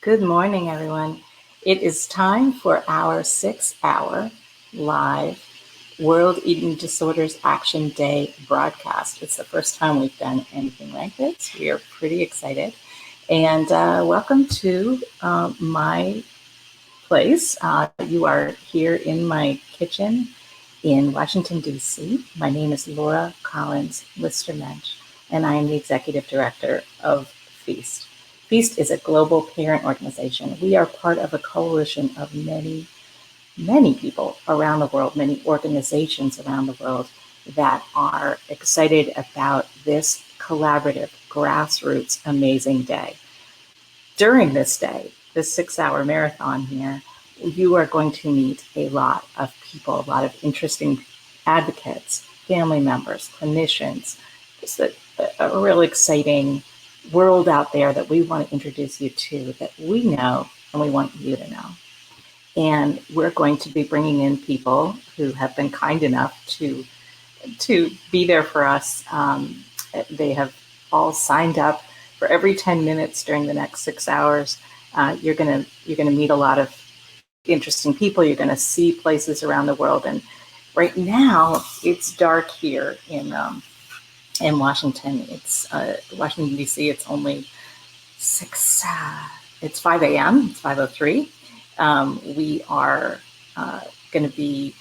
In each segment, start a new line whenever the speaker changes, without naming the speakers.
Good morning, everyone. It is time for our 6-hour live World Eating Disorders Action Day broadcast. It's the first time we've done anything like this. We are pretty excited. And welcome to my place. You are here in my kitchen in Washington, D.C. My name is Laura Collins Lister-Mensch, and I am the Executive Director of F.E.A.S.T. F.E.A.S.T is a global parent organization. We are part of a coalition of many people around the world, many organizations around the world that are excited about this collaborative, grassroots, amazing day. During this day, this 6-hour marathon here, you are going to meet a lot of people, a lot of interesting advocates, family members, clinicians. Just a real exciting world out there that we want to introduce you to, that we know and we want you to know. And we're going to be bringing in people who have been kind enough to be there for us. They have all signed up for every 10 minutes during the next 6 hours. You're gonna meet a lot of interesting people. You're gonna see places around the world. And right now it's dark here in Washington. It's Washington, D.C. It's only it's 5 a.m. It's 5:03. We are going to be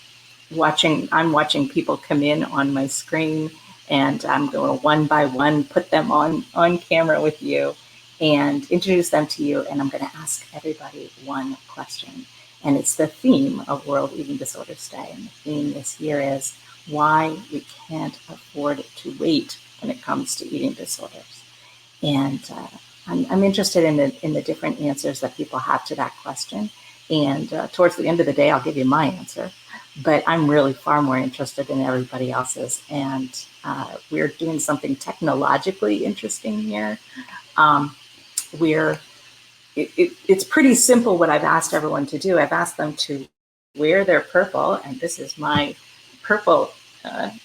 I'm watching people come in on my screen, and I'm going to one by one put them on camera with you and introduce them to you. And I'm going to ask everybody one question. And it's the theme of World Eating Disorders Day. And the theme this year is why we can't afford to wait when it comes to eating disorders. And I'm interested in the different answers that people have to that question. And towards the end of the day, I'll give you my answer. But I'm really far more interested in everybody else's. And we're doing something technologically interesting here. It's pretty simple what I've asked everyone to do. I've asked them to wear their purple, and this is my purple,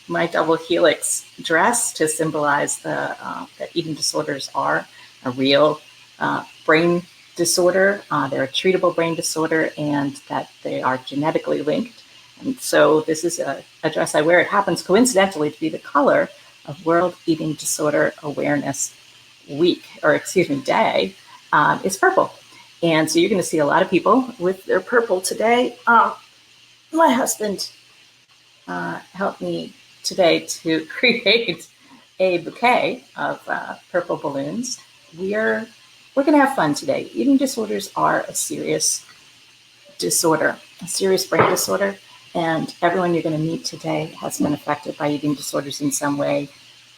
my double helix dress to symbolize that eating disorders are a real brain disorder. They're a treatable brain disorder, and that they are genetically linked. And so this is a dress I wear. It happens coincidentally to be the color of World Eating Disorder Awareness Week, Day. Is purple. And so you're going to see a lot of people with their purple today. My husband helped me today to create a bouquet of purple balloons. We're going to have fun today. Eating disorders are a serious disorder, a serious brain disorder, and everyone you're going to meet today has been affected by eating disorders in some way.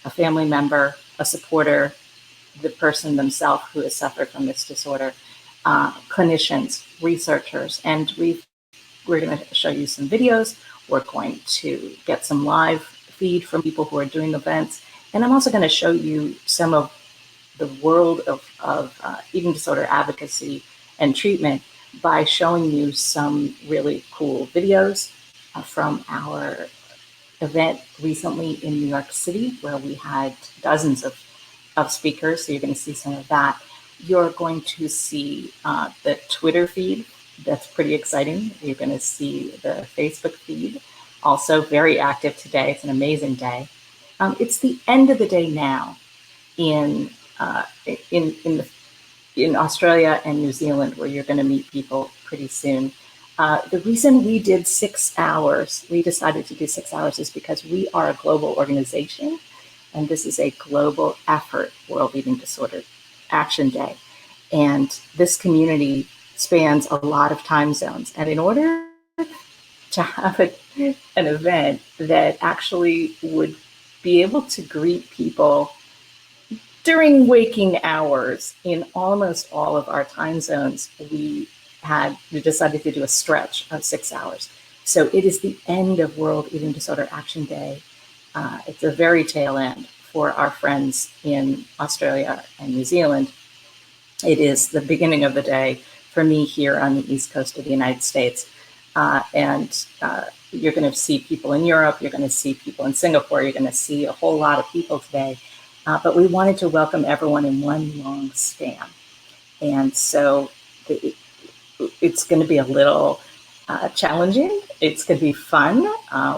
A family member, a supporter, the person themselves who has suffered from this disorder, clinicians, researchers, and we're going to show you some videos. We're going to get some live feed from people who are doing events, and I'm also going to show you some of the world of eating disorder advocacy and treatment by showing you some really cool videos from our event recently in New York City, where we had dozens of speakers. So you're going to see some of that. You're going to see the Twitter feed. That's pretty exciting. You're going to see the Facebook feed, also very active today. It's an amazing day. It's the end of the day now in Australia and New Zealand, where you're going to meet people pretty soon. The reason we did 6 hours, we decided to do 6 hours, is because we are a global organization, and this is a global effort, World Eating Disorder Action Day. And this community spans a lot of time zones. And in order to have an event that actually would be able to greet people during waking hours in almost all of our time zones, we decided to do a stretch of 6 hours. So it is the end of World Eating Disorder Action Day. It's the very tail end for our friends in Australia and New Zealand. It is the beginning of the day for me here on the East Coast of the United States. And you're going to see people in Europe, you're going to see people in Singapore, you're going to see a whole lot of people today. But we wanted to welcome everyone in one long span. And so it's going to be a little challenging. It's going to be fun.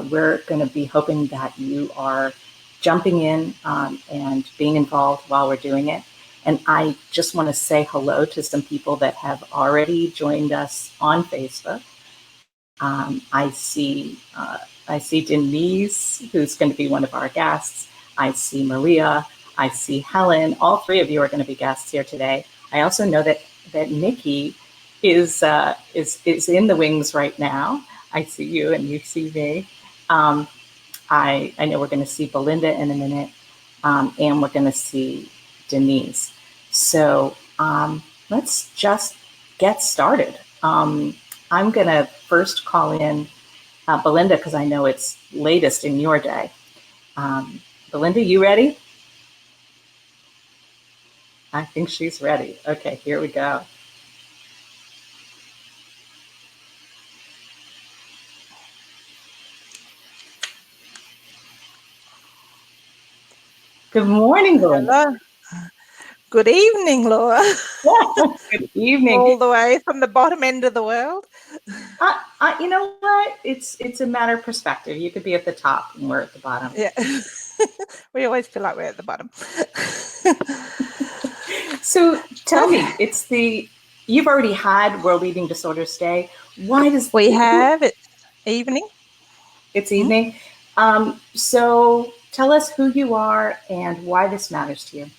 We're going to be hoping that you are jumping in and being involved while we're doing it. And I just want to say hello to some people that have already joined us on Facebook. I see Denise, who's going to be one of our guests. I see Maria. I see Helen. All three of you are going to be guests here today. I also know that Nikki is in the wings right now. I see you and you see me. I know we're going to see Belinda in a minute, and we're going to see Denise. So let's just get started. I'm going to first call in Belinda because I know it's latest in your day. Belinda, you ready? I think she's ready. Okay, here we go. Good morning, Belinda.
Hello. Good evening, Laura.
Good evening.
All the way from the bottom end of the world.
You know what? It's a matter of perspective. You could be at the top and we're at the bottom.
Yeah. We always feel like we're at the bottom.
So tell me, you've already had World Eating Disorders Day. Why does
we have it's evening?
It's evening. So tell us who you are and why this matters to you.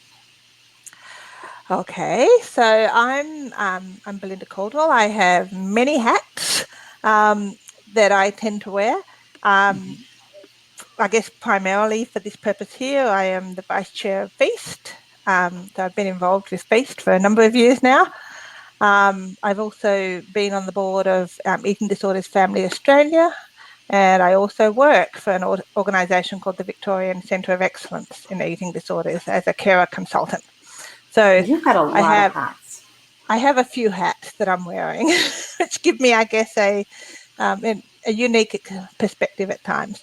Okay, so I'm Belinda Caldwell. I have many hats that I tend to wear. I guess primarily for this purpose here, I am the Vice Chair of F.E.A.S.T. So I've been involved with F.E.A.S.T for a number of years now. I've also been on the board of Eating Disorders Family Australia, and I also work for an organisation called the Victorian Centre of Excellence in Eating Disorders as a carer consultant. So
you've got a lot of hats.
I have a few hats that I'm wearing, which give me, I guess, a unique perspective at times.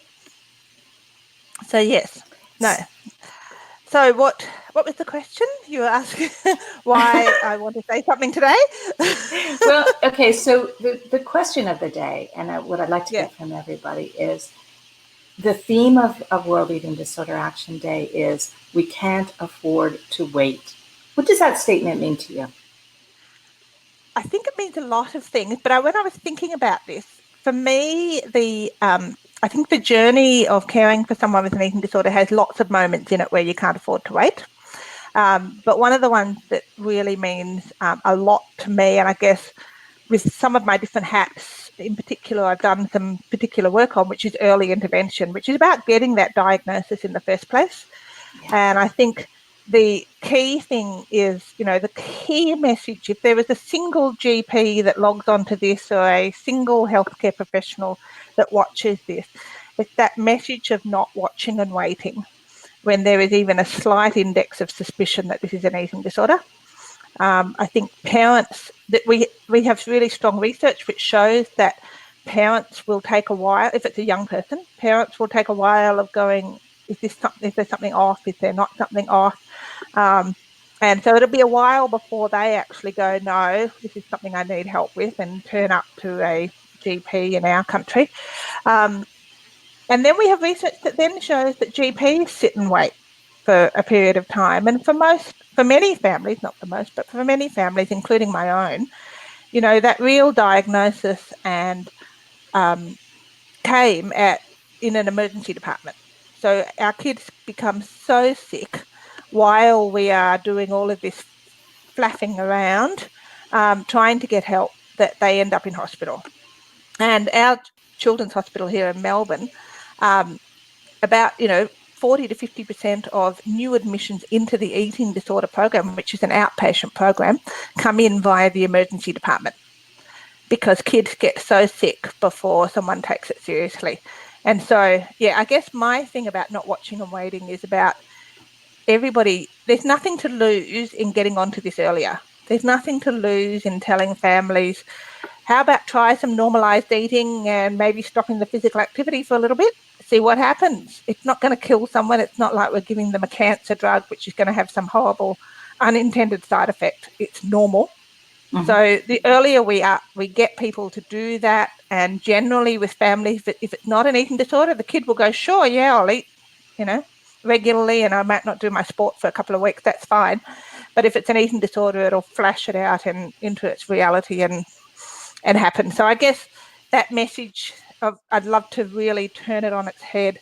So yes, no. So what was the question? You were asking why I want to say something today?
Well, okay, so the question of the day, and what I'd like to get from everybody is, the theme of World Eating Disorder Action Day is we can't afford to wait. What does that statement mean to you?
I think it means a lot of things, but when I was thinking about this, for me, I think the journey of caring for someone with an eating disorder has lots of moments in it where you can't afford to wait. But one of the ones that really means a lot to me, and I guess with some of my different hats in particular, I've done some particular work on, which is early intervention, which is about getting that diagnosis in the first place. Yeah. And I think the key thing is, the key message, if there was a single GP that logs onto this or a single healthcare professional that watches this, it's that message of not watching and waiting when there is even a slight index of suspicion that this is an eating disorder. I think parents, that we have really strong research which shows that parents will take a while, if it's a young person, parents will take a while of going, is there something off? Is there not something off? And so it'll be a while before they actually go, no, this is something I need help with, and turn up to a GP in our country. And then we have research that then shows that GPs sit and wait for a period of time. And for many families, not for most, but for many families, including my own, that real diagnosis and came in an emergency department. So our kids become so sick while we are doing all of this flapping around, trying to get help, that they end up in hospital. And our children's hospital here in Melbourne, about 40 to 50% of new admissions into the eating disorder program, which is an outpatient program, come in via the emergency department, because kids get so sick before someone takes it seriously. And so, I guess my thing about not watching and waiting is about everybody, there's nothing to lose in getting onto this earlier. There's nothing to lose in telling families, how about try some normalized eating and maybe stopping the physical activity for a little bit, see what happens. It's not going to kill someone. It's not like we're giving them a cancer drug, which is going to have some horrible unintended side effect. It's normal.
Mm-hmm.
So the earlier we get people to do that, and generally with families, if it's not an eating disorder, the kid will go, sure, yeah, I'll eat, regularly, and I might not do my sport for a couple of weeks, that's fine. But if it's an eating disorder, it'll flash it out and into its reality and happen. So I guess that message of I'd love to really turn it on its head,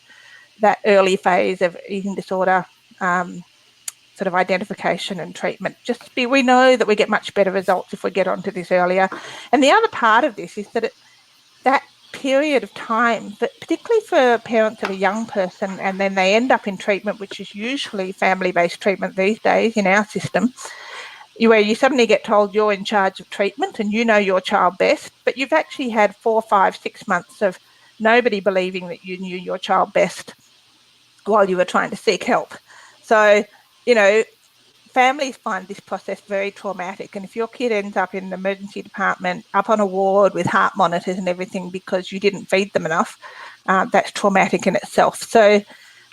that early phase of eating disorder, sort of identification and treatment. We know that we get much better results if we get onto this earlier. And the other part of this is that that period of time, but particularly for parents of a young person, and then they end up in treatment, which is usually family-based treatment these days in our system, where you suddenly get told you're in charge of treatment and you know your child best, but you've actually had 4, 5, 6 months of nobody believing that you knew your child best while you were trying to seek help. So, families find this process very traumatic. And if your kid ends up in the emergency department, up on a ward with heart monitors and everything because you didn't feed them enough, that's traumatic in itself. So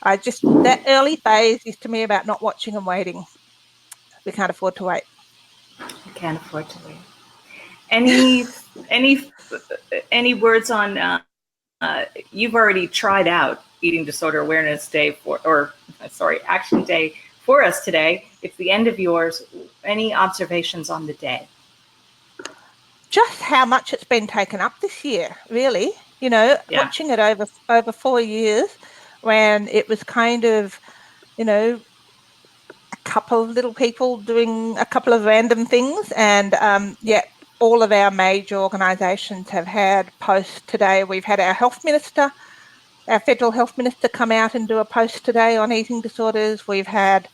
that early phase is to me about not watching and waiting. We can't afford to wait.
We can't afford to wait. Any words on, you've already tried out Eating Disorder Awareness Day Action Day for us today. It's the end of yours. Any observations on the day?
Just how much it's been taken up this year, really. Watching it over 4 years, when it was kind of, a couple of little people doing a couple of random things, and all of our major organisations have had posts today. We've had our federal health minister, come out and do a post today on eating disorders. We've had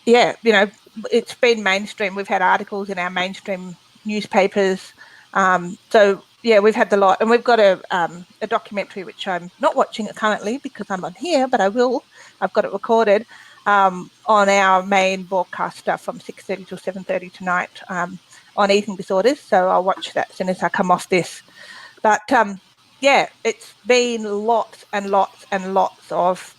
it's been mainstream. We've had articles in our mainstream newspapers. We've had the lot, and we've got a documentary which I'm not watching it currently because I'm on here, but I will. I've got it recorded on our main broadcaster from 6:30 till 7:30 tonight on eating disorders. So I'll watch that as soon as I come off this. But it's been lots and lots and lots of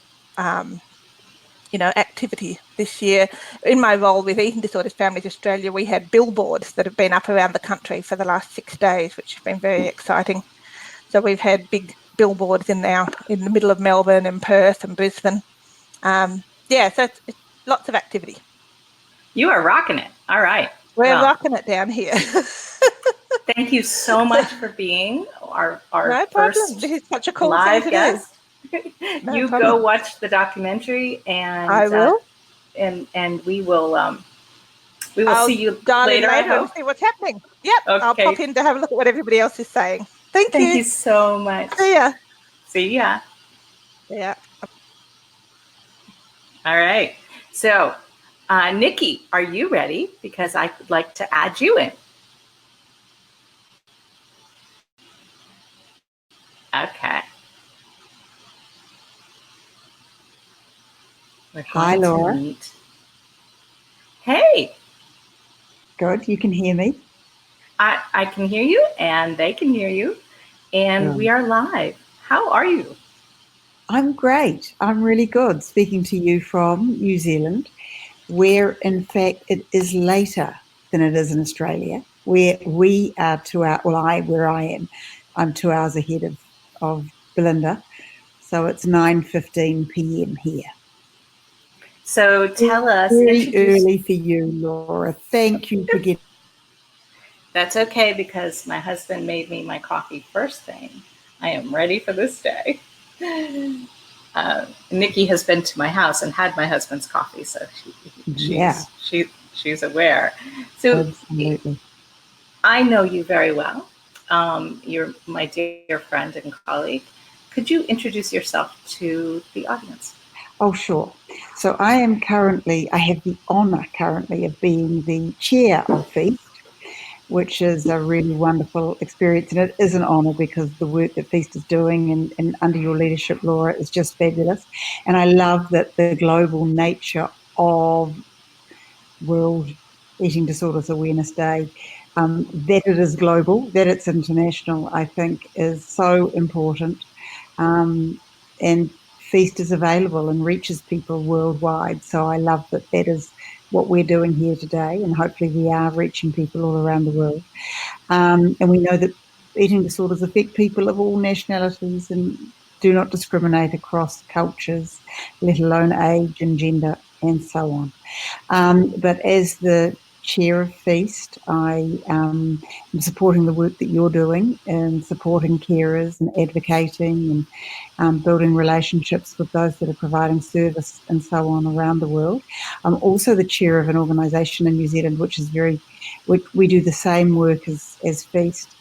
activity this year. In my role with Eating Disorders Families Australia, we had billboards that have been up around the country for the last 6 days, which has been very exciting. So we've had big billboards in the middle of Melbourne and Perth and Brisbane. So it's lots of activity.
You are rocking it. All right.
We're rocking it down here.
Thank you so much for being our
no
first
this is such a cool
live
thing to
guest.
No
you
problem.
Go watch the documentary, and
I will.
And we will
I'll
see you
dial
later.
In later and see what's happening. Yep. Okay. I'll pop in to have a look at what everybody else is saying. Thank you.
Thank you so much.
See ya.
See ya.
Yeah.
All right. So, Nikki, are you ready? Because I would like to add you in. Okay.
Hi, Laura.
Hey.
Good. You can hear me?
I can hear you, and they can hear you, and we are live. How are you?
I'm great. I'm really good. Speaking to you from New Zealand, where in fact it is later than it is in Australia, where we are 2 hours, where I am, I'm 2 hours ahead of Belinda. So it's 9:15 p.m. here.
So tell us.
Very early for you, Laura. Thank you for getting.
That's okay, because my husband made me my coffee first thing. I am ready for this day. Nikki has been to my house and had my husband's coffee, so she's aware. So
absolutely.
I know you very well. You're my dear friend and colleague. Could you introduce yourself to the audience?
Oh, sure. So I have the honour currently of being the chair of F.E.A.S.T, which is a really wonderful experience. And it is an honour because the work that F.E.A.S.T is doing and under your leadership, Laura, is just fabulous. And I love that the global nature of World Eating Disorders Awareness Day, that it is global, that it's international, I think is so important. And F.E.A.S.T is available and reaches people worldwide. So I love that what we're doing here today, and hopefully we are reaching people all around the world. And we know that eating disorders affect people of all nationalities and do not discriminate across cultures, let alone age and gender and so on. But as the chair of F.E.A.S.T, I am supporting the work that you're doing and supporting carers and advocating and building relationships with those that are providing service and so on around the world. I'm also the chair of an organisation in New Zealand which is we do the same work as F.E.A.S.T.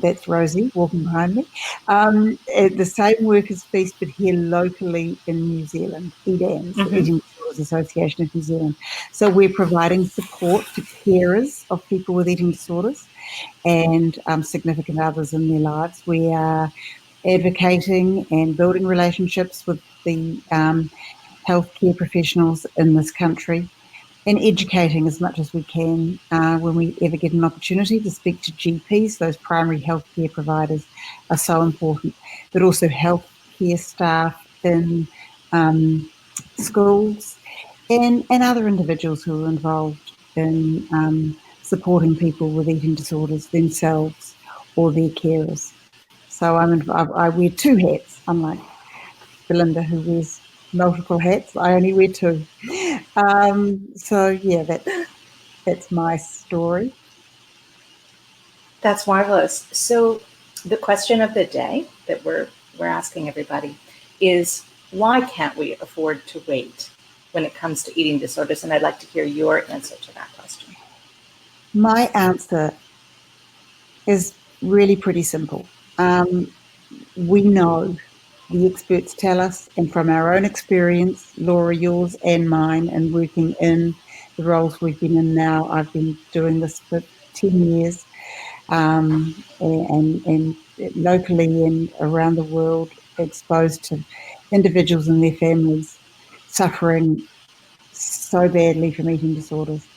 That's Rosie walking behind me. The same work as F.E.A.S.T, but here locally in New Zealand, EDAMS, the Eating Disorders Association of New Zealand. So we're providing support to carers of people with eating disorders and significant others in their lives. We are advocating and building relationships with the healthcare professionals in this country, and educating as much as we can when we ever get an opportunity to speak to GPs. Those primary healthcare providers are so important, but also healthcare staff in schools and other individuals who are involved in supporting people with eating disorders themselves or their carers. So I wear two hats, unlike Belinda, who wears multiple hats. I only wear two. So yeah, that's my story.
That's marvelous. So the question of the day that we're asking everybody is, why can't we afford to wait when it comes to eating disorders? And I'd like to hear your answer to that question.
My answer is really pretty simple. We know, the experts tell us, and from our own experience, Laura, yours and mine, and working in the roles we've been in now, I've been doing this for 10 years, and locally and around the world, exposed to individuals and their families suffering so badly from eating disorders.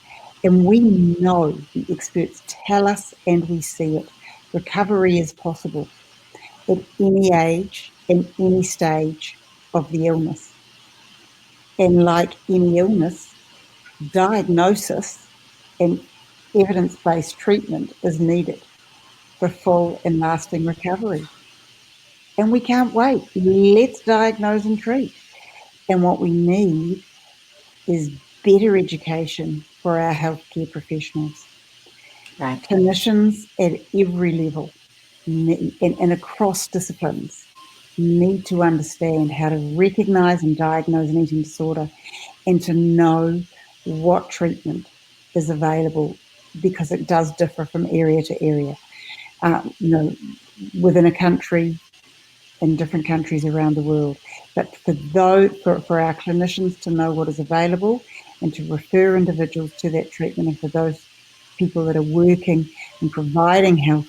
And we know, the experts tell us, and we see it, recovery is possible at any age and any stage of the illness. And like any illness, diagnosis and evidence-based treatment is needed for full and lasting recovery. And we can't wait. Let's diagnose and treat. And what we need is better education for our healthcare professionals.
Right.
Clinicians at every level and across disciplines need to understand how to recognise and diagnose an eating disorder and to know what treatment is available, because it does differ from area to area. Within a country, in different countries around the world. But for our clinicians to know what is available and to refer individuals to that treatment, and for those people that are working and providing health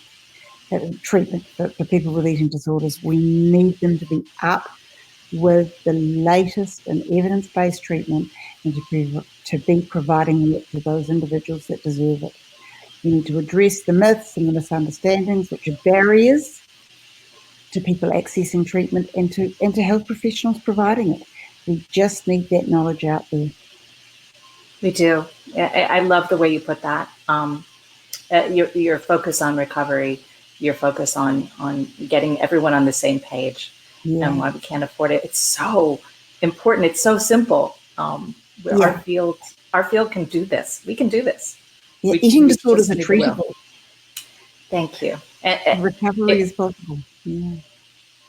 treatment for people with eating disorders, we need them to be up with the latest and evidence-based treatment and to be providing it to those individuals that deserve it. We need to address the myths and the misunderstandings, which are barriers to people accessing treatment and to health professionals providing it. We just need that knowledge out there.
We do. I love the way you put that. Your focus on recovery, your focus on getting everyone on the same page, and why we can't afford it. It's so important. It's so simple. Our field can do this. We can do this.
Yeah, eating disorders are treatable.
Thank you.
Recovery is possible. Yeah.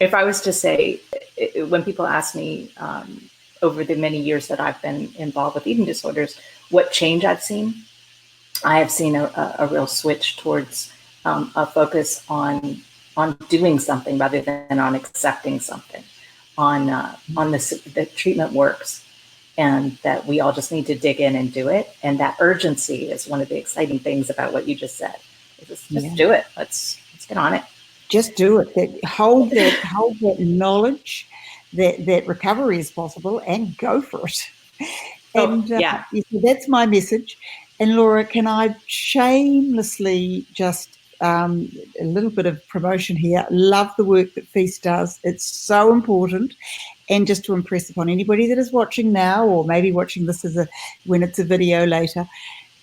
If I was to say, when people ask me over the many years that I've been involved with eating disorders, what change I've seen, I have seen a real switch towards a focus on doing something rather than on accepting something, on the treatment works, and that we all just need to dig in and do it. And that urgency is one of the exciting things about what you just said. Just do it. Let's get on it.
Just do it. Hold that knowledge that recovery is possible and go for it. And that's my message. And Laura, can I shamelessly just a little bit of promotion here? Love the work that F.E.A.S.T does. It's so important. And just to impress upon anybody that is watching now, or maybe watching this when it's a video later,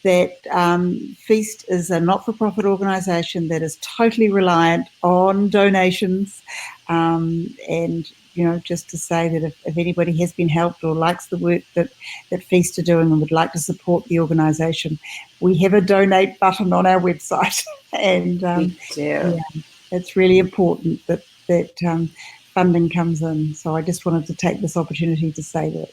that F.E.A.S.T is a not-for-profit organisation that is totally reliant on donations. And, just to say that if anybody has been helped or likes the work that F.E.A.S.T are doing and would like to support the organisation, we have a donate button on our website. And
we do.
Yeah, it's really important that funding comes in. So I just wanted to take this opportunity to say that.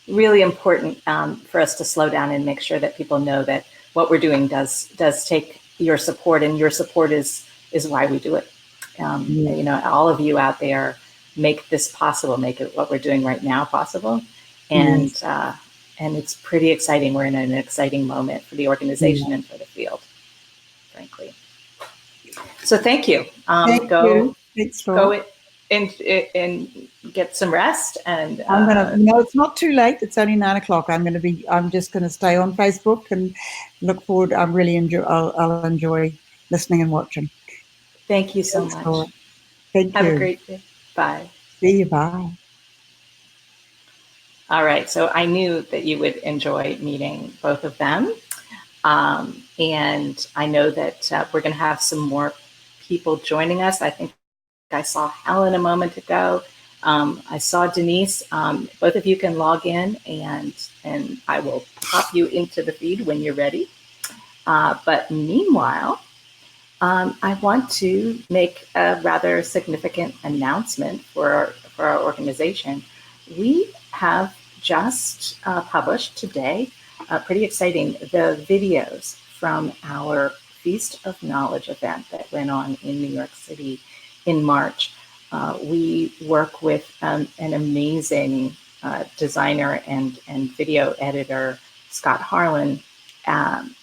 Really important for us to slow down and make sure that people know that what we're doing does take your support, and your support is why we do it. All of you out there make this possible, make it what we're doing right now possible, and
Yes.
And it's pretty exciting. We're in an exciting moment for the organization and for the field, frankly. So thank you.
Thank you. Thanks, Laura.
Go and get some rest. And
I'm gonna. No, it's not too late. It's only 9 o'clock. I'm just gonna stay on Facebook and look forward. I'll enjoy listening and watching.
Thank you so much.
Laura. Thank
Have
you.
a great day. Bye.
See you. Bye.
All right. So I knew that you would enjoy meeting both of them. And I know that we're going to have some more people joining us. I think I saw Helen a moment ago. I saw Denise. Both of you can log in, and I will pop you into the feed when you're ready. But meanwhile, I want to make a rather significant announcement for our organization. We have just published today, pretty exciting, the videos from our Feast of Knowledge event that went on in New York City in March. We work with an amazing designer and video editor, Scott Harlan, and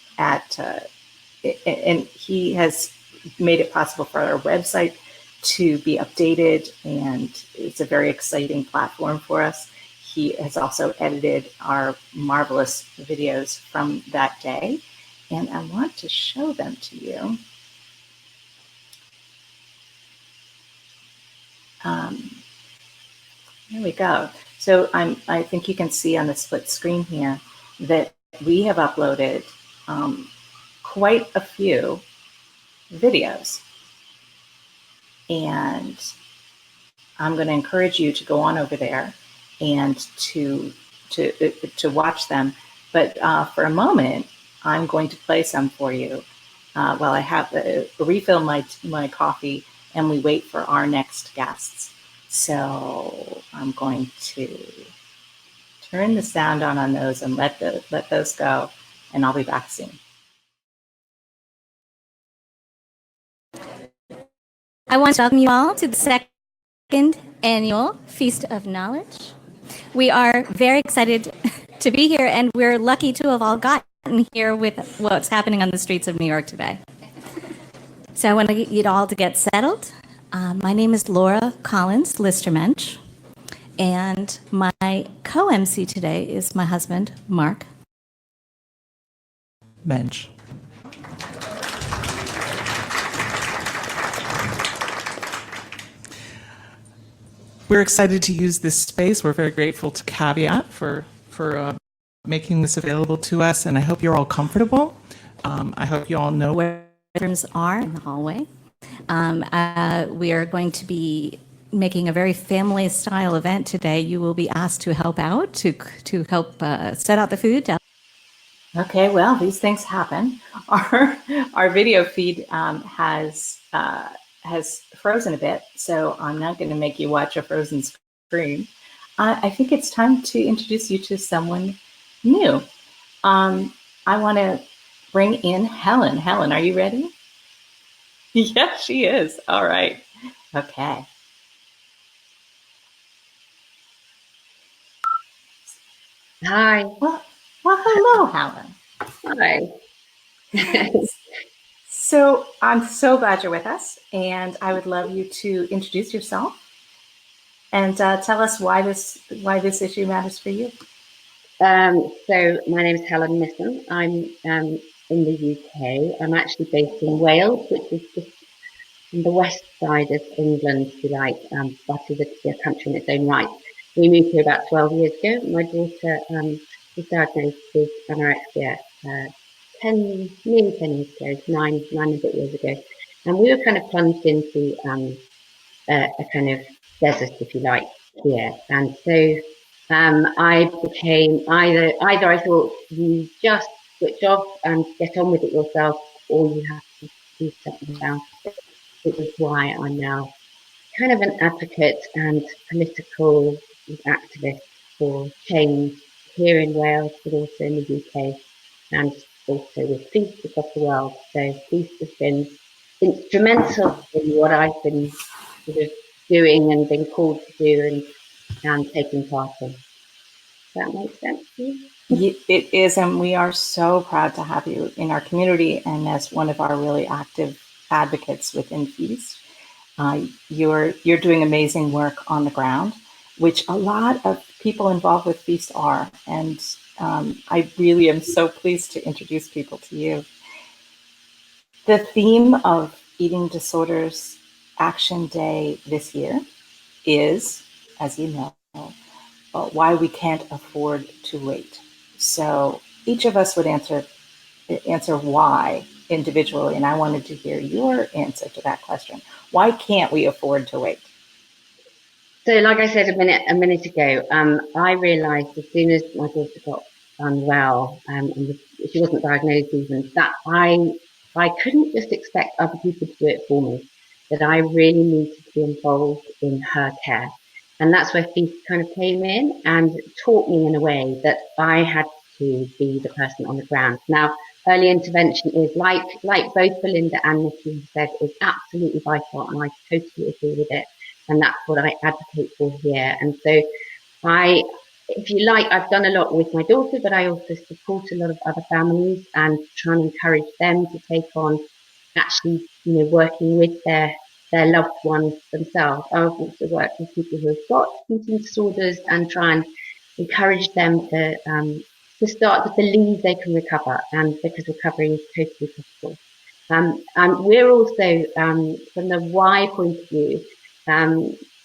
he has made it possible for our website to be updated, and it's a very exciting platform for us. He has also edited our marvelous videos from that day, and I want to show them to you. Here we go. So I think you can see on the split screen here that we have uploaded quite a few videos. And I'm going to encourage you to go on over there and to watch them. But for a moment, I'm going to play some for you while I have refill my coffee and we wait for our next guests. So I'm going to turn the sound on those and let those go, and I'll be back soon.
I want to welcome you all to the second annual Feast of Knowledge. We are very excited to be here, and we're lucky to have all gotten here with what's happening on the streets of New York today. So I want to get you all to get settled. My name is Laura Collins Listermensch, and my co-MC today is my husband, Mark
Mensch. We're excited to use this space. We're very grateful to Caveat for making this available to us, and I hope you're all comfortable. I hope you all know
where rooms are in the hallway. We are going to be making a very family-style event today. You will be asked to help out, to help set out the food.
Okay, well, these things happen. Our video feed has frozen a bit, so I'm not going to make you watch a frozen screen. I think it's time to introduce you to someone new. I want to bring in Helen. Helen, are you ready? Yeah, she is. All right. Okay.
Hi.
Well, hello, Helen.
Hi.
So I'm so glad you're with us, and I would love you to introduce yourself and tell us why this issue matters for you.
So my name is Helen Misson. I'm in the UK. I'm actually based in Wales, which is just on the west side of England, if you like, but is a country in its own right. We moved here about 12 years ago. My daughter was diagnosed with anorexia nearly 10 years ago, nine and a bit years ago. And we were kind of plunged into a kind of desert, if you like, here. And so I became either I thought you just switch off and get on with it yourself, or you have to do something about it. It was why I'm now kind of an advocate and political activist for change here in Wales, but also in the UK, and also with F.E.A.S.T across the world. So F.E.A.S.T has been instrumental in what I've been sort of doing and been called to do and taking part in. Does that make sense to you?
It is, and we are so proud to have you in our community and as one of our really active advocates within F.E.A.S.T. You're doing amazing work on the ground, which a lot of people involved with F.E.A.S.T are, and I really am so pleased to introduce people to you. The theme of Eating Disorders Action Day this year is, as you know, why we can't afford to wait. So each of us would answer why individually, and I wanted to hear your answer to that question. Why can't we afford to wait?
So, like I said a minute ago, I realised as soon as my daughter got unwell, and she wasn't diagnosed even, that I couldn't just expect other people to do it for me. That I really needed to be involved in her care, and that's where F.E.A.S.T kind of came in and taught me in a way that I had to be the person on the ground. Now, early intervention is like both Belinda and Nikki said, is absolutely vital, and I totally agree with it. And that's what I advocate for here. And so if you like, I've done a lot with my daughter, but I also support a lot of other families and try and encourage them to take on actually, working with their loved ones themselves. I also work with people who have got eating disorders and try and encourage them to start to believe they can recover, and because recovery is totally possible. And we're also, from the why point of view,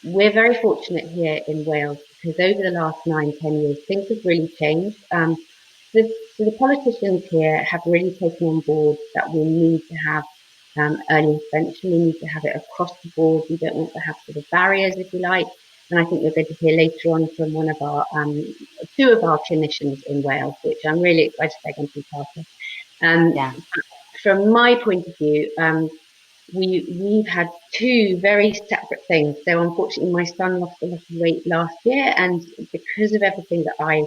we're very fortunate here in Wales because over the last 9-10 years, things have really changed. So the politicians here have really taken on board that we need to have early intervention. We need to have it across the board. We don't want to have sort of barriers, if you like. And I think you're going to hear later on from one of our two of our clinicians in Wales, which I'm really excited they're going to be part of.
Yeah.
From my point of view, we've had two very separate things. So unfortunately, my son lost a lot of weight last year, and because of everything that I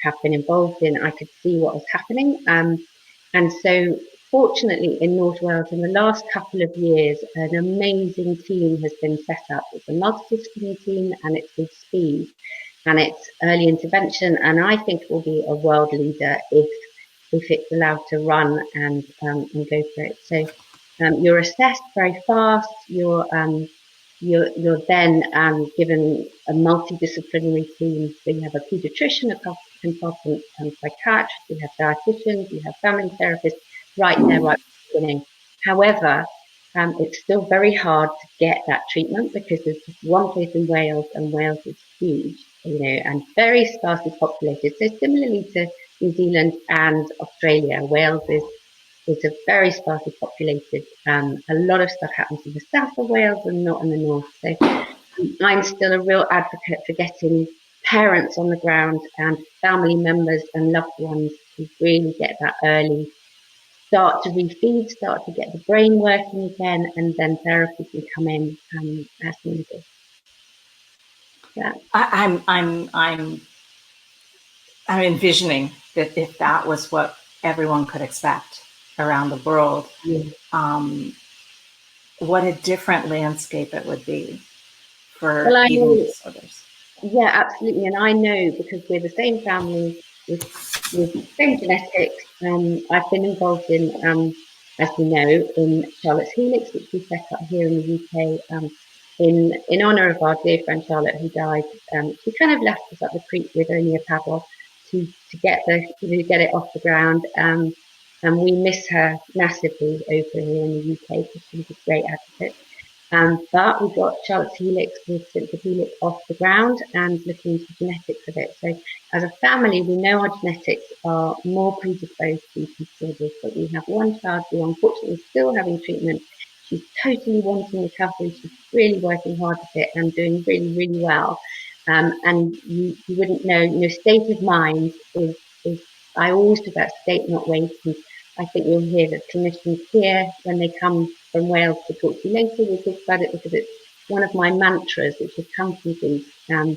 have been involved in, I could see what was happening. And so, fortunately, in North Wales, in the last couple of years, an amazing team has been set up. It's a multidisciplinary team, and it's with speed, and it's early intervention. And I think it will be a world leader if it's allowed to run and go for it. So. You're assessed very fast. You're then given a multidisciplinary team. So you have a paediatrician, a consultant psychiatrist, you have dietitians, you have family therapists, right there, right at the beginning. However, it's still very hard to get that treatment because there's just one place in Wales, and Wales is huge, and very sparsely populated. So similarly to New Zealand and Australia, Wales is a very sparsely populated. A lot of stuff happens in the south of Wales and not in the north. So I'm still a real advocate for getting parents on the ground and family members and loved ones to really get that early start to refeed, start to get the brain working again, and then therapy can come in as needed. Yeah.
I'm envisioning that if that was what everyone could expect around the world, what a different landscape it would be for eating disorders.
Yeah, absolutely. And I know because we're the same family with the same genetics. I've been involved in, as you know, in Charlotte's Helix, which we set up here in the UK, in honour of our dear friend Charlotte, who died. She kind of left us at the creek with only a paddle to get it off the ground. And we miss her massively over here in the UK because she was a great advocate. But we got Charlotte's Helix with Simple Helix off the ground and looking into genetics of it. So as a family, we know our genetics are more predisposed to eating disorders, but we have one child who unfortunately is still having treatment. She's totally wanting recovery. She's really working hard at it and doing really, really well. And you wouldn't know, state of mind is I always talk about state, not weight. And I think you'll hear that clinicians here, when they come from Wales to talk to you later, we'll talk about it because it's one of my mantras, which has come from these, and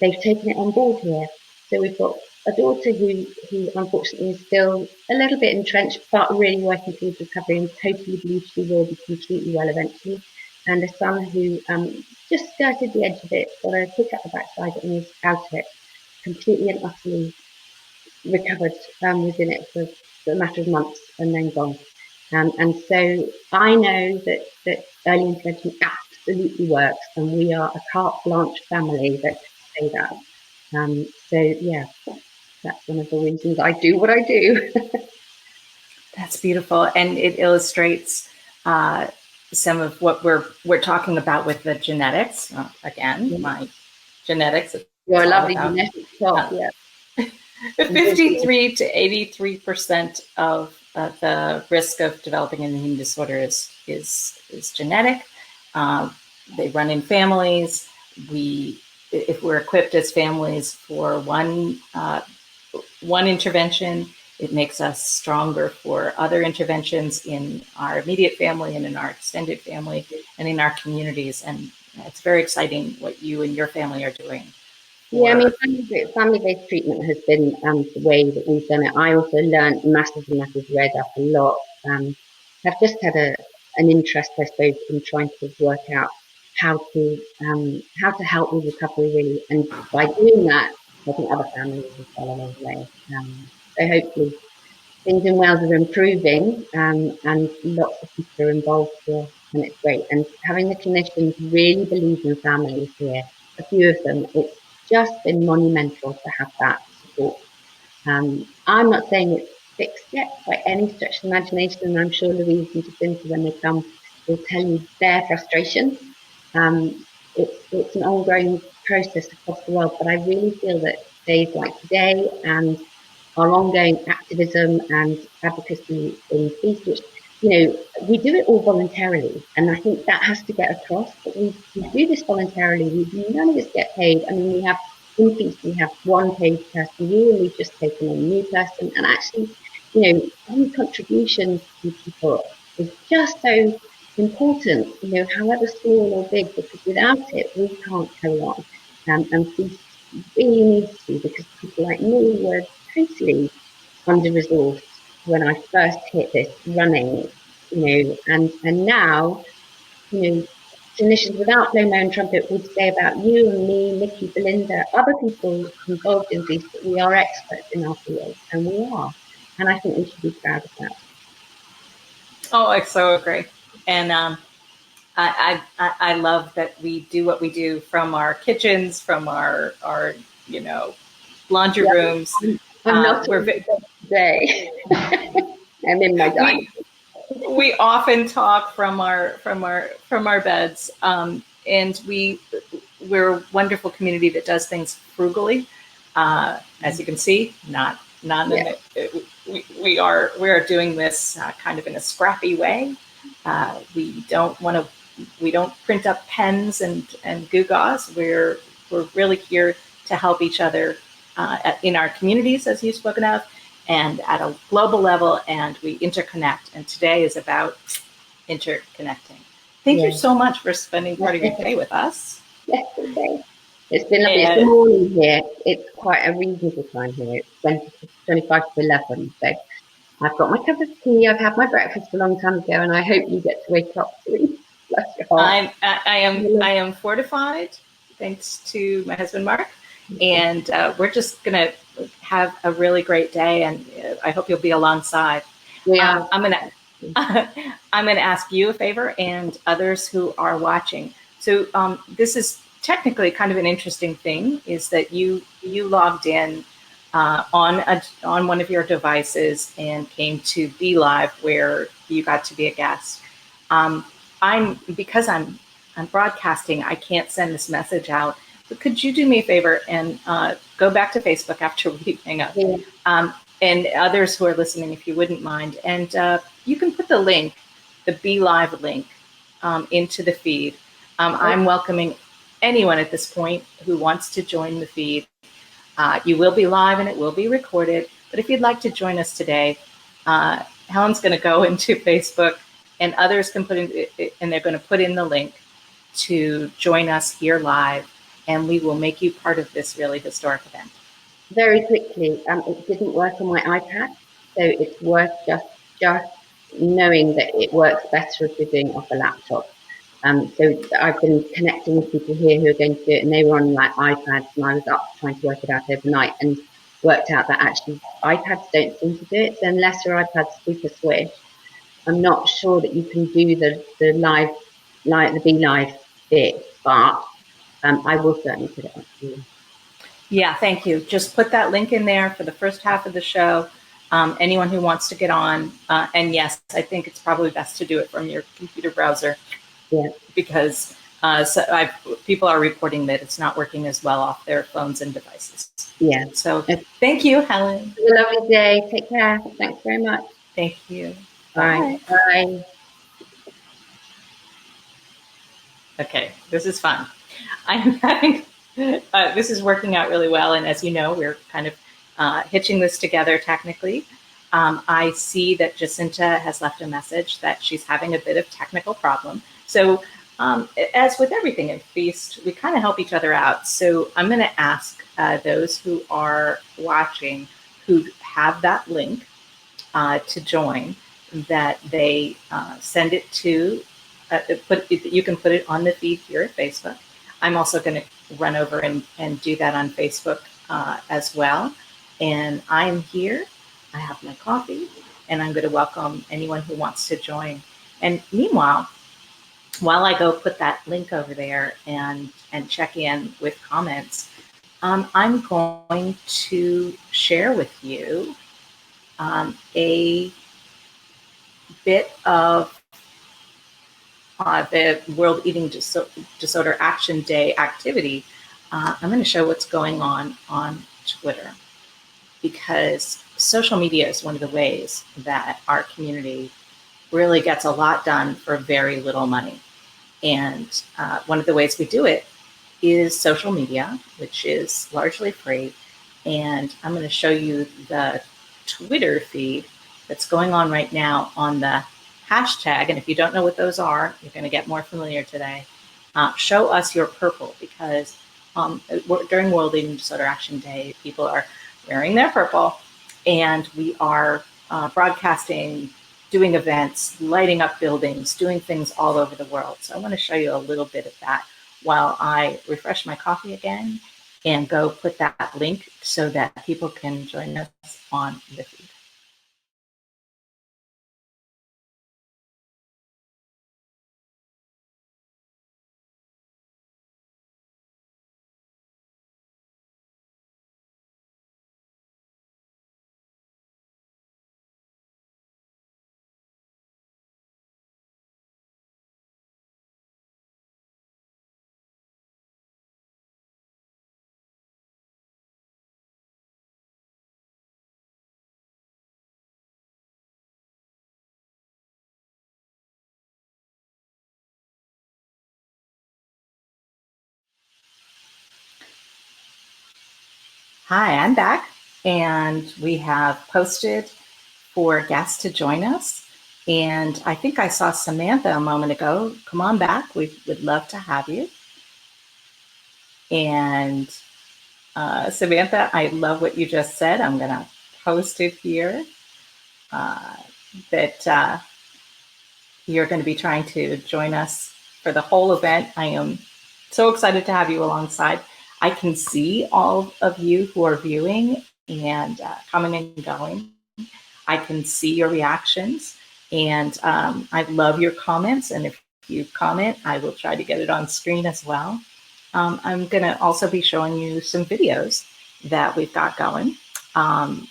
they've taken it on board here. So we've got a daughter who unfortunately is still a little bit entrenched, but really working towards recovery and totally believes she will be completely well eventually. And a son who just skirted the edge of it, got a kick up the backside and is out of it, completely and utterly recovered within it for a matter of months and then gone. And so I know that early intervention absolutely works, and we are a carte blanche family that say that. So yeah, that's one of the reasons I do what I do.
That's beautiful, and it illustrates some of what we're talking about with the genetics. Again, my genetics.
You're a lovely genetic top, yeah.
53 to 83% of the risk of developing an eating disorder is genetic. They run in families. If we're equipped as families for one intervention, it makes us stronger for other interventions in our immediate family and in our extended family and in our communities. And it's very exciting what you and your family are doing.
Yeah, I mean, family-based treatment has been the way that we've done it. I also learned massively, read up a lot. I've just had an interest, I suppose, in trying to work out how to help with recovery, really. And by doing that, I think other families will follow the way. So hopefully things in Wales are improving, and lots of people are involved here, and it's great. And having the clinicians really believe in families here, a few of them, it's just been monumental to have that support. I'm not saying it's fixed yet by any stretch of the imagination, and I'm sure Louise and Jacinta, when they come, will tell you their frustration. It's an ongoing process across the world, but I really feel that days like today and our ongoing activism and advocacy in FE.A.S.T, which, we do it all voluntarily, and I think that has to get across, that we do this voluntarily. None of us get paid. I mean, we have in FE.A.S.T, we have one paid person here, and we've just taken on a new person, and actually, any contribution from people is just so important, however small or big, because without it, we can't carry on. And FE.A.S.T really needs to, because people like me were totally under-resourced when I first hit this running, and now, clinicians without blowing my own trumpet would say about you and me, Nikki, Belinda, other people involved in these, that we are experts in our field, and we are. And I think we should be proud of that.
Oh, I so agree. And I love that we do what we do from our kitchens, from our laundry rooms.
I'm not today. I'm in my dining.
We often talk from our beds, and we're a wonderful community that does things frugally. As you can see, not we are doing this kind of in a scrappy way. We don't print up pens and gewgaws. We're really here to help each other in our communities, as you've spoken of, and at a global level, and we interconnect. And today is about interconnecting. Thank you so much for spending part of your day with us.
Yesterday. It's been lovely. It's the morning here. It's quite a reasonable time here. It's 25 to 11. So I've got my cup of tea. I've had my breakfast a long time ago, and I hope you get to wake up soon. Bless your heart.
I am fortified, thanks to my husband Mark, and we're just gonna have a really great day, and I hope you'll be alongside. I'm gonna ask you a favor and others who are watching. So this is technically kind of an interesting thing, is that you logged in on one of your devices and came to Be Live, where you got to be a guest. because I'm broadcasting, I can't send this message out. But could you do me a favor and go back to Facebook after we hang up?
Yeah.
And others who are listening, if you wouldn't mind. And you can put the link, the Be Live link, into the feed. I'm welcoming anyone at this point who wants to join the feed. You will be live and it will be recorded. But if you'd like to join us today, Helen's going to go into Facebook, and others can put in, and they're going to put in the link to join us here live, and we will make you part of this really historic event.
Very quickly, it didn't work on my iPad, so it's worth just knowing that it works better if you're doing it off a laptop. So I've been connecting with people here who are going to do it, and they were on like iPads, and I was up trying to work it out overnight, and worked out that actually iPads don't seem to do it. So unless your iPad's super swish, I'm not sure that you can do the live, like the Be Live bit, but I will certainly put it up for you.
Yeah, thank you. Just put that link in there for the first half of the show. Anyone who wants to get on, and yes, I think it's probably best to do it from your computer browser.
Yeah.
Because people are reporting that it's not working as well off their phones and devices.
Yeah.
So thank you, Helen.
Have a lovely day. Take care. Thanks very much.
Thank you.
Bye.
Bye.
Bye.
Okay, this is fun. I'm having, this is working out really well. And as you know, we're kind of hitching this together technically. I see that Jacinta has left a message that she's having a bit of technical problem. So as with everything in Feast, we kind of help each other out. So I'm going to ask those who are watching who have that link to join, that they send it to, you can put it on the feed here at Facebook. I'm also going to run over and do that on Facebook as well. And I'm here. I have my coffee, and I'm going to welcome anyone who wants to join. And meanwhile, while I go put that link over there and check in with comments, I'm going to share with you a bit of the World Eating Disorder Action Day activity. I'm going to show what's going on Twitter, because social media is one of the ways that our community really gets a lot done for very little money. And one of the ways we do it is social media, which is largely free. And I'm going to show you the Twitter feed that's going on right now on the hashtag. And if you don't know what those are, you're going to get more familiar today. Show us your purple, because during World Eating Disorder Action Day, people are wearing their purple, and we are broadcasting, doing events, lighting up buildings, doing things all over the world. So I want to show you a little bit of that while I refresh my coffee again and go put that link so that people can join us on the feed. Hi, I'm back, and we have posted for guests to join us. And I think I saw Samantha a moment ago. Come on back. We would love to have you. And Samantha, I love what you just said. I'm going to post it here, that you're going to be trying to join us for the whole event. I am so excited to have you alongside. I can see all of you who are viewing and coming and going. I can see your reactions, and I love your comments. And if you comment, I will try to get it on screen as well. I'm going to also be showing you some videos that we've got going, and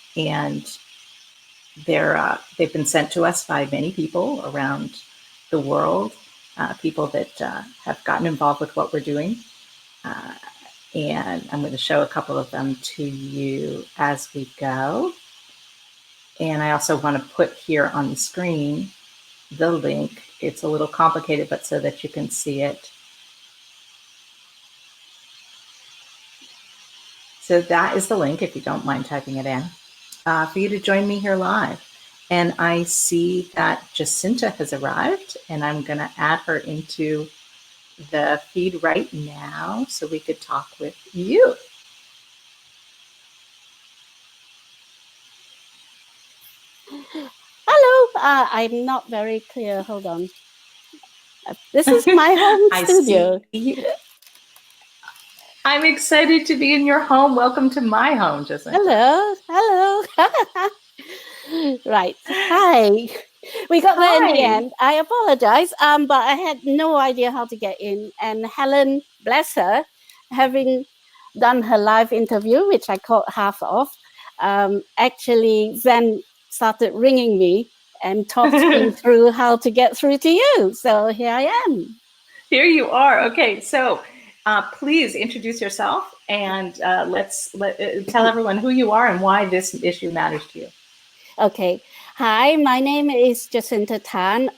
they've been sent to us by many people around the world. people that have gotten involved with what we're doing. And I'm going to show a couple of them to you as we go. And I also want to put here on the screen the link. It's a little complicated, but so that you can see it. So that is the link, if you don't mind typing it in, for you to join me here live. And I see that Jacinta has arrived, and I'm going to add her into the feed right now so we could talk with you.
Hello, I'm not very clear. Hold on. This is my home studio.
I'm excited to be in your home. Welcome to my home, Jacinta.
Hello. Right. Hi. We got there in the end. I apologize, but I had no idea how to get in. And Helen, bless her, having done her live interview, which I caught half of, actually then started ringing me and talked me through how to get through to you. So here I am.
Here you are. Okay, so please introduce yourself and tell everyone who you are and why this issue matters to you.
Okay. Hi, my name is Jacinta Tan.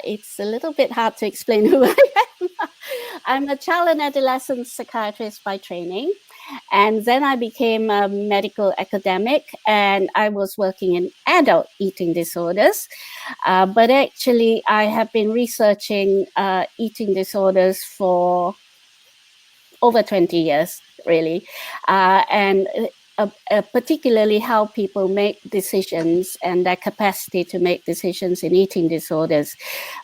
It's a little bit hard to explain who I am. I'm a child and adolescent psychiatrist by training. And then I became a medical academic, and I was working in adult eating disorders. But actually, I have been researching eating disorders for over 20 years, really. And particularly how people make decisions and their capacity to make decisions in eating disorders.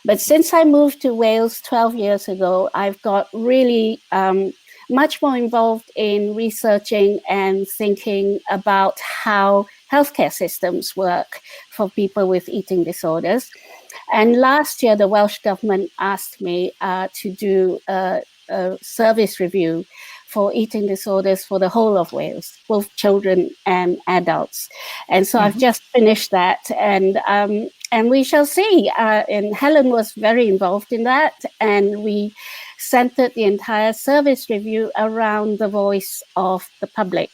But since I moved to Wales 12 years ago, I've got really much more involved in researching and thinking about how healthcare systems work for people with eating disorders. And last year, the Welsh government asked me to do a service review for eating disorders for the whole of Wales, both children and adults. And so I've just finished that, and we shall see. And Helen was very involved in that, and we centered the entire service review around the voice of the public,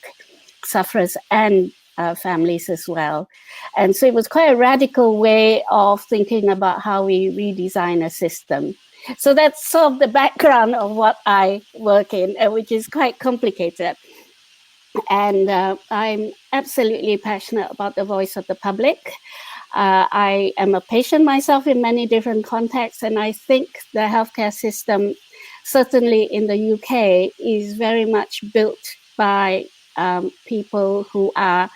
sufferers and families as well. And so it was quite a radical way of thinking about how we redesign a system. So that's sort of the background of what I work in, which is quite complicated. And I'm absolutely passionate about the voice of the public. I am a patient myself in many different contexts, and I think the healthcare system, certainly in the UK, is very much built by people who are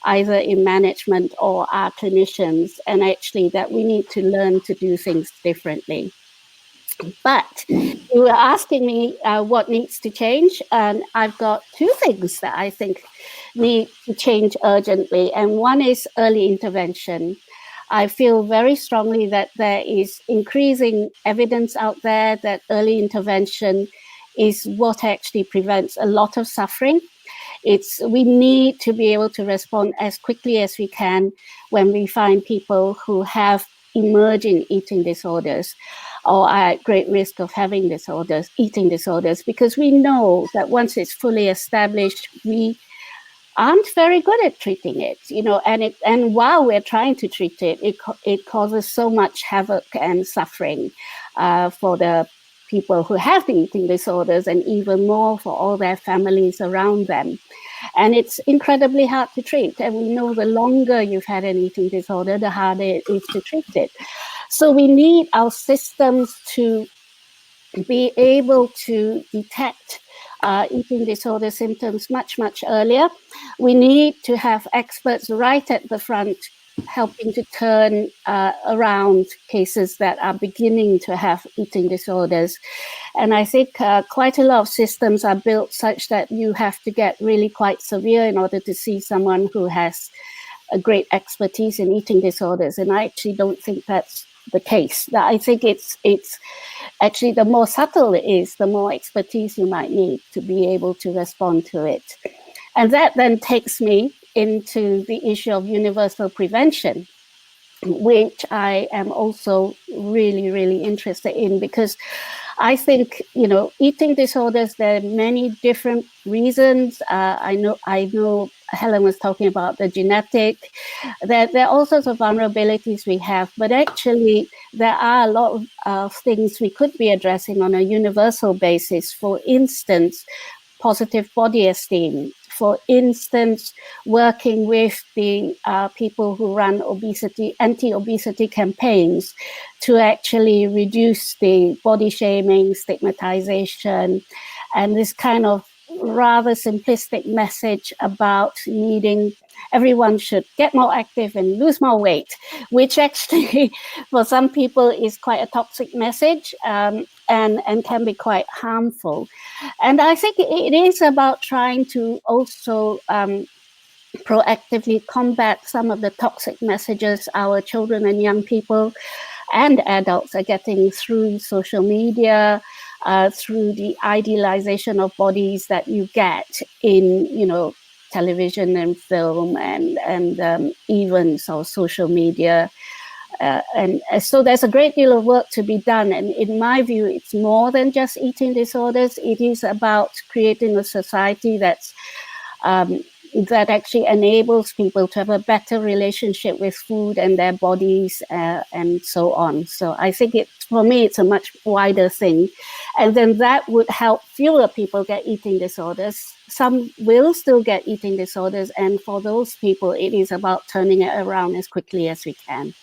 either in management or are clinicians, and actually that we need to learn to do things differently. But you were asking me what needs to change, and I've got two things that I think need to change urgently. And one is early intervention. I feel very strongly that there is increasing evidence out there that early intervention is what actually prevents a lot of suffering. We need to be able to respond as quickly as we can when we find people who have emerging eating disorders or are at great risk of having eating disorders, because we know that once it's fully established, we aren't very good at treating it, and while we're trying to treat it, it causes so much havoc and suffering for the people who have the eating disorders, and even more for all their families around them. And it's incredibly hard to treat. And we know the longer you've had an eating disorder, the harder it is to treat it. So we need our systems to be able to detect eating disorder symptoms much, much earlier. We need to have experts right at the front helping to turn around cases that are beginning to have eating disorders. And I think quite a lot of systems are built such that you have to get really quite severe in order to see someone who has a great expertise in eating disorders. And I actually don't think that's the case. I think it's actually, the more subtle it is, the more expertise you might need to be able to respond to it. And that then takes me into the issue of universal prevention. which I am also really, really interested in, because I think, eating disorders, there are many different reasons. I know Helen was talking about the genetic. There are all sorts of vulnerabilities we have, but actually there are a lot of things we could be addressing on a universal basis. For instance, positive body esteem. For instance, working with the people who run anti-obesity campaigns to actually reduce the body shaming, stigmatization, and this kind of rather simplistic message about needing everyone should get more active and lose more weight, which actually for some people is quite a toxic message, and can be quite harmful. And I think it is about trying to also proactively combat some of the toxic messages our children and young people and adults are getting through social media, through the idealization of bodies that you get in, television and film and even social media. And so there's a great deal of work to be done. And in my view, it's more than just eating disorders. It is about creating a society that actually enables people to have a better relationship with food and their bodies, and so on. So I think for me, it's a much wider thing. And then that would help fewer people get eating disorders. Some will still get eating disorders. And for those people, it is about turning it around as quickly as we can.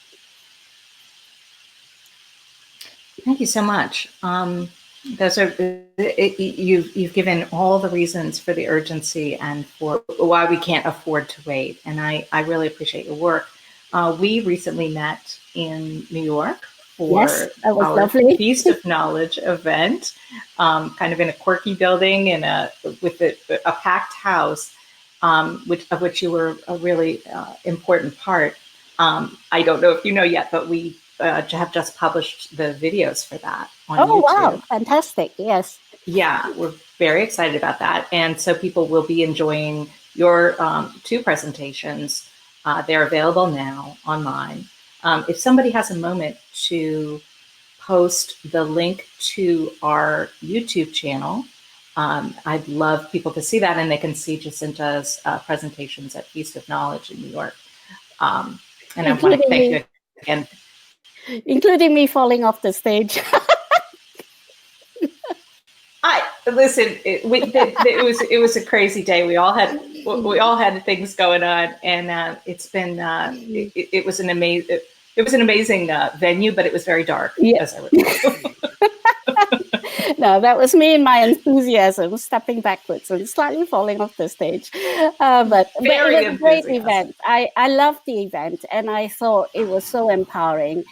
Thank you so much. You've given all the reasons for the urgency and for why we can't afford to wait. And I really appreciate your work. We recently met in New York for
that was
our
lovely.
Feast of Knowledge event, kind of in a quirky building with a packed house, of which you were a really important part. I don't know if you know yet, but we have just published the videos for that on YouTube.
Wow, fantastic. Yes.
Yeah, we're very excited about that. And so people will be enjoying your 2 presentations. They're available now online. If somebody has a moment to post the link to our YouTube channel, I'd love people to see that, and they can see Jacinta's presentations at Feast of Knowledge in New York. And I want to thank you again.
Including me falling off the stage.
Listen. It was a crazy day. We all had things going on, and it's been it was an amazing venue, but it was very dark.
Yes.
As I recall.
No, that was me and my enthusiasm stepping backwards and slightly falling off the stage. But it was a great event. I loved the event, and I thought it was so empowering,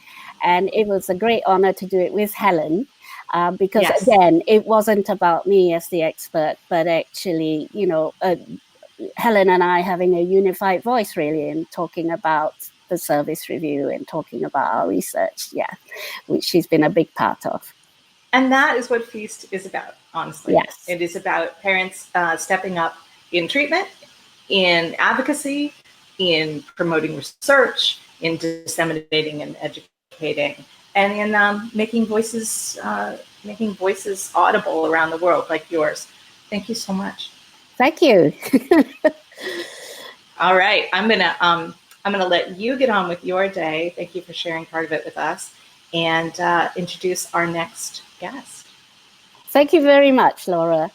and it was a great honor to do it with Helen. Because again, it wasn't about me as the expert, but actually, Helen and I having a unified voice really in talking about the service review and talking about our research, which she's been a big part of.
And that is what FEAST is about, honestly.
Yes.
It is about parents stepping up in treatment, in advocacy, in promoting research, in disseminating and educating, and in making voices audible around the world, like yours. Thank you so much.
Thank you.
All right, I'm gonna let you get on with your day. Thank you for sharing part of it with us, and introduce our next guest.
Thank you very much, Laura.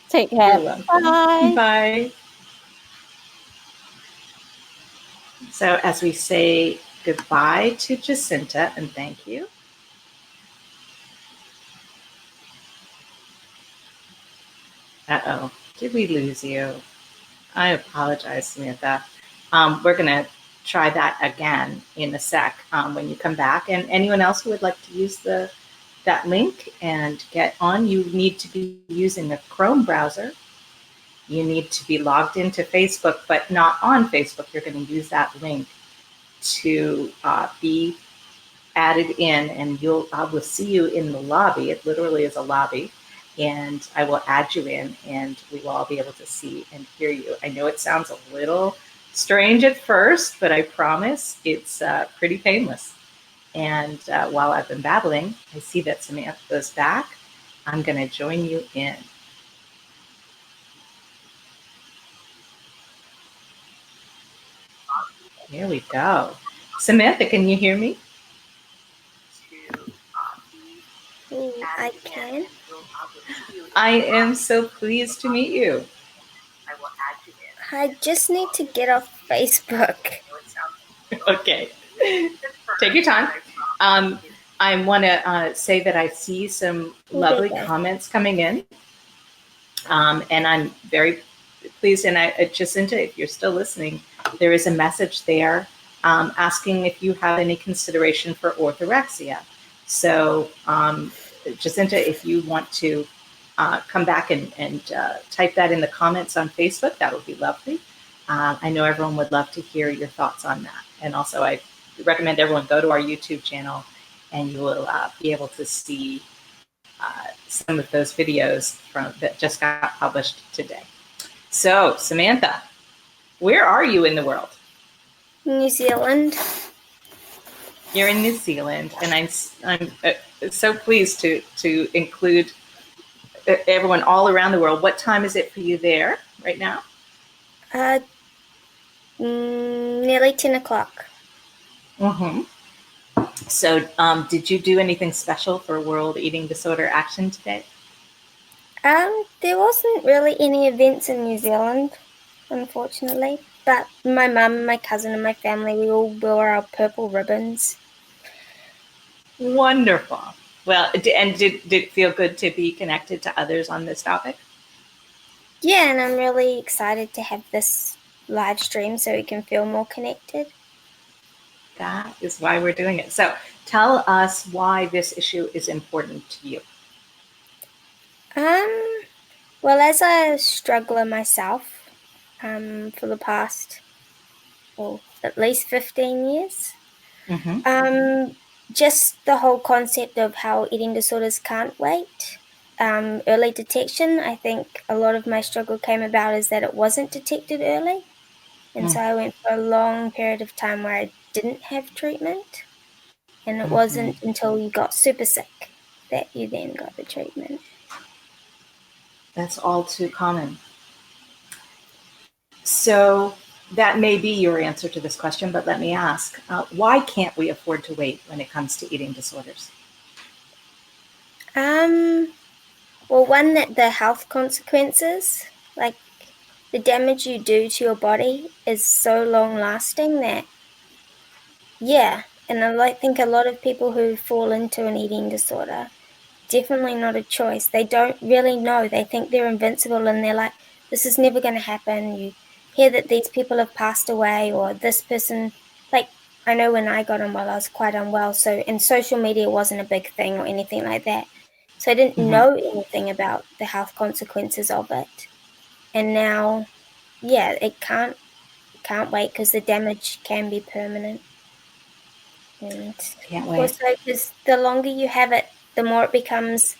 Take care.
Bye. Bye. So as we say goodbye to Jacinta, and thank you. Uh-oh, did we lose you? I apologize, Samantha. We're going to try that again in a sec when you come back. And anyone else who would like to use that link and get on, you need to be using a Chrome browser. You need to be logged into Facebook, but not on Facebook. You're going to use that link to be added in, and I will see you in the lobby. It literally is a lobby. And I will add you in, and we will all be able to see and hear you. I know it sounds a little strange at first, but I promise it's pretty painless. And while I've been babbling, I see that Samantha's back. I'm going to join you in. Here we go. Samantha, can you hear me?
I can.
I am so pleased to meet you.
I just need to get off Facebook.
Okay. Take your time. I want to say that I see some lovely comments coming in. And I'm very pleased. And Jacinta, if you're still listening, there is a message there asking if you have any consideration for orthorexia. So, Jacinta, if you want to come back and type that in the comments on Facebook, that would be lovely. I know everyone would love to hear your thoughts on that. And also, I recommend everyone go to our YouTube channel, and you will be able to see some of those videos that just got published today. So, Samantha, where are you in the world?
New Zealand.
You're in New Zealand, and I'm so pleased to include everyone all around the world. What time is it for you there right now?
Nearly 10 o'clock.
Mm-hmm. So, did you do anything special for World Eating Disorder Action today?
There wasn't really any events in New Zealand, unfortunately. But my mum, my cousin, and my family, we all wore our purple ribbons.
Wonderful. Well, and did it feel good to be connected to others on this topic?
Yeah, and I'm really excited to have this live stream so we can feel more connected.
That is why we're doing it. So tell us why this issue is important to you.
Well, as a struggler myself, for the past, at least 15 years, just the whole concept of how eating disorders can't wait, early detection, I think a lot of my struggle came about is that it wasn't detected early. And so I went for a long period of time where I didn't have treatment. And it wasn't until you got super sick that you then got the treatment.
That's all too common. So that may be your answer to this question, but let me ask, why can't we afford to wait when it comes to eating disorders?
Well, one, that the health consequences, like the damage you do to your body is so long lasting that, yeah. And I think a lot of people who fall into an eating disorder, definitely not a choice. They don't really know. They think they're invincible and they're like, this is never going to happen. You hear that these people have passed away or this person, like, I know when I got unwell, I was quite unwell. So, and social media wasn't a big thing or anything like that. So I didn't know anything about the health consequences of it. And now, yeah, it can't wait because the damage can be permanent. And
Can't wait.
also, because the longer you have it, the more it becomes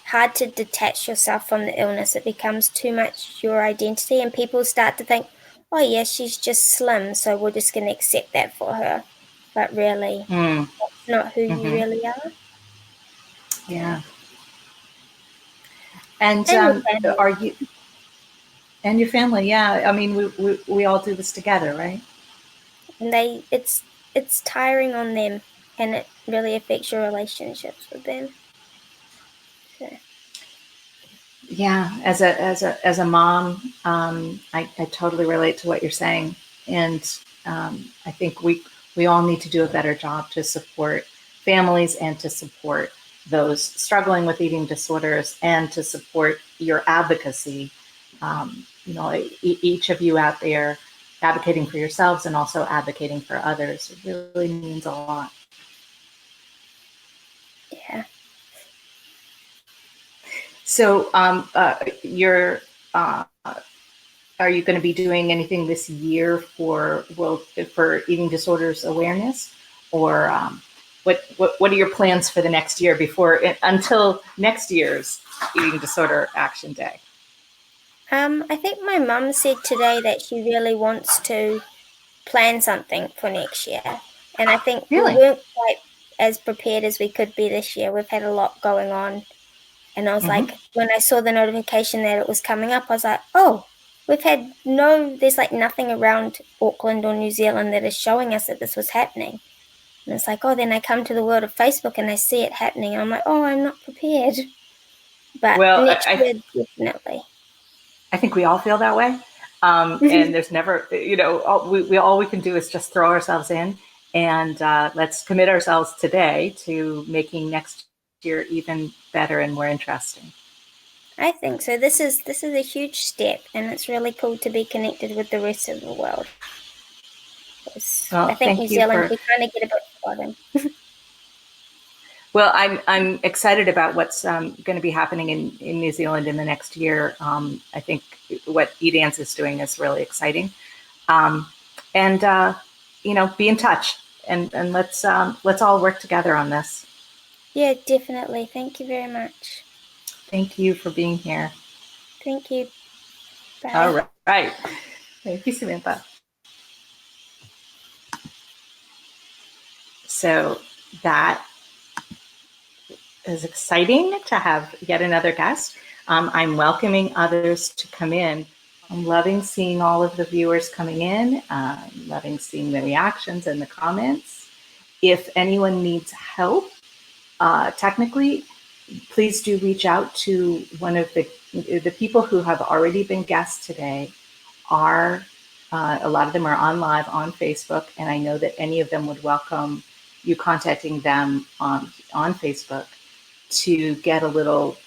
hard to detach yourself from the illness. It becomes too much your identity, and people start to think, oh yeah, she's just slim, so we're just going to accept that for her. But really, that's not who you really are.
Yeah. And are you and your family? Yeah. I mean, we all do this together, right?
And it's tiring on them, and it really affects your relationships with them. So.
Yeah, as a mom, I totally relate to what you're saying, and I think we all need to do a better job to support families and to support those struggling with eating disorders and to support your advocacy. Each of you out there advocating for yourselves and also advocating for others, it really means a lot.
Yeah.
So, are you going to be doing anything this year for eating disorders awareness, or what are your plans for the next year until next year's Eating Disorder Action Day?
I think my mum said today that she really wants to plan something for next year. And I think
Really?
we weren't quite as prepared as we could be this year. We've had a lot going on. And I was like, when I saw the notification that it was coming up, I was like, oh, there's like nothing around Auckland or New Zealand that is showing us that this was happening. And it's like, oh, then I come to the world of Facebook and I see it happening. And I'm like, oh, I'm not prepared. But
Well,
next year, definitely.
I think we all feel that way. And there's never, all we can do is just throw ourselves in, and let's commit ourselves today to making next year even better and more interesting.
I think so. This is a huge step, and it's really cool to be connected with the rest of the world.
Well,
I think New
thank you
Zealand,
for.
we kind of get a bit forgotten.
Well, I'm excited about what's going to be happening in New Zealand in the next year. I think what eDance is doing is really exciting, and be in touch, and let's all work together on this.
Yeah, definitely. Thank you very much.
Thank you for being here.
Thank you. Bye.
All right. Thank you, Samantha. So that is exciting to have yet another guest. I'm welcoming others to come in. I'm loving seeing all of the viewers coming in, loving seeing the reactions and the comments. If anyone needs help, technically, please do reach out to one of the people who have already been guests today. A lot of them are on live on Facebook, and I know that any of them would welcome you contacting them on Facebook to get a little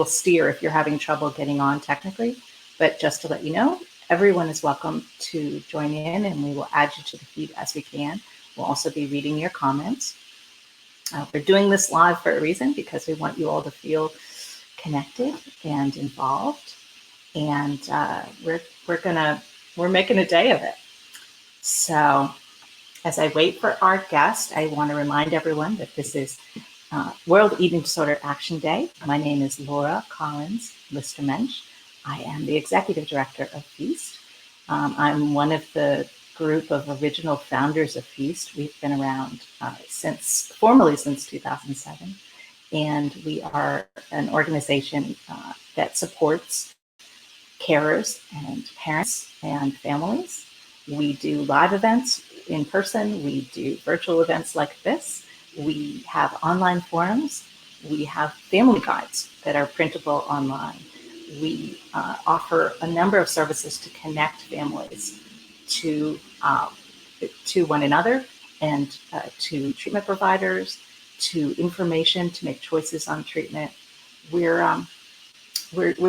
steer if you're having trouble getting on technically. But just to let you know, everyone is welcome to join in, and we will add you to the feed as we can. We'll also be reading your comments. We're doing this live for a reason, because we want you all to feel connected and involved, and we're making a day of it. So, as I wait for our guest, I want to remind everyone that this is World Eating Disorder Action Day. My name is Laura Collins Listermensch. I am the Executive Director of F.E.A.S.T. I'm one of the group of original founders of F.E.A.S.T. We've been around formally since 2007, and we are an organization that supports carers and parents and families. We do live events in person. We do virtual events like this. We have online forums. We have family guides that are printable online. We offer a number of services to connect families to one another, and to treatment providers, to information to make choices on treatment. We're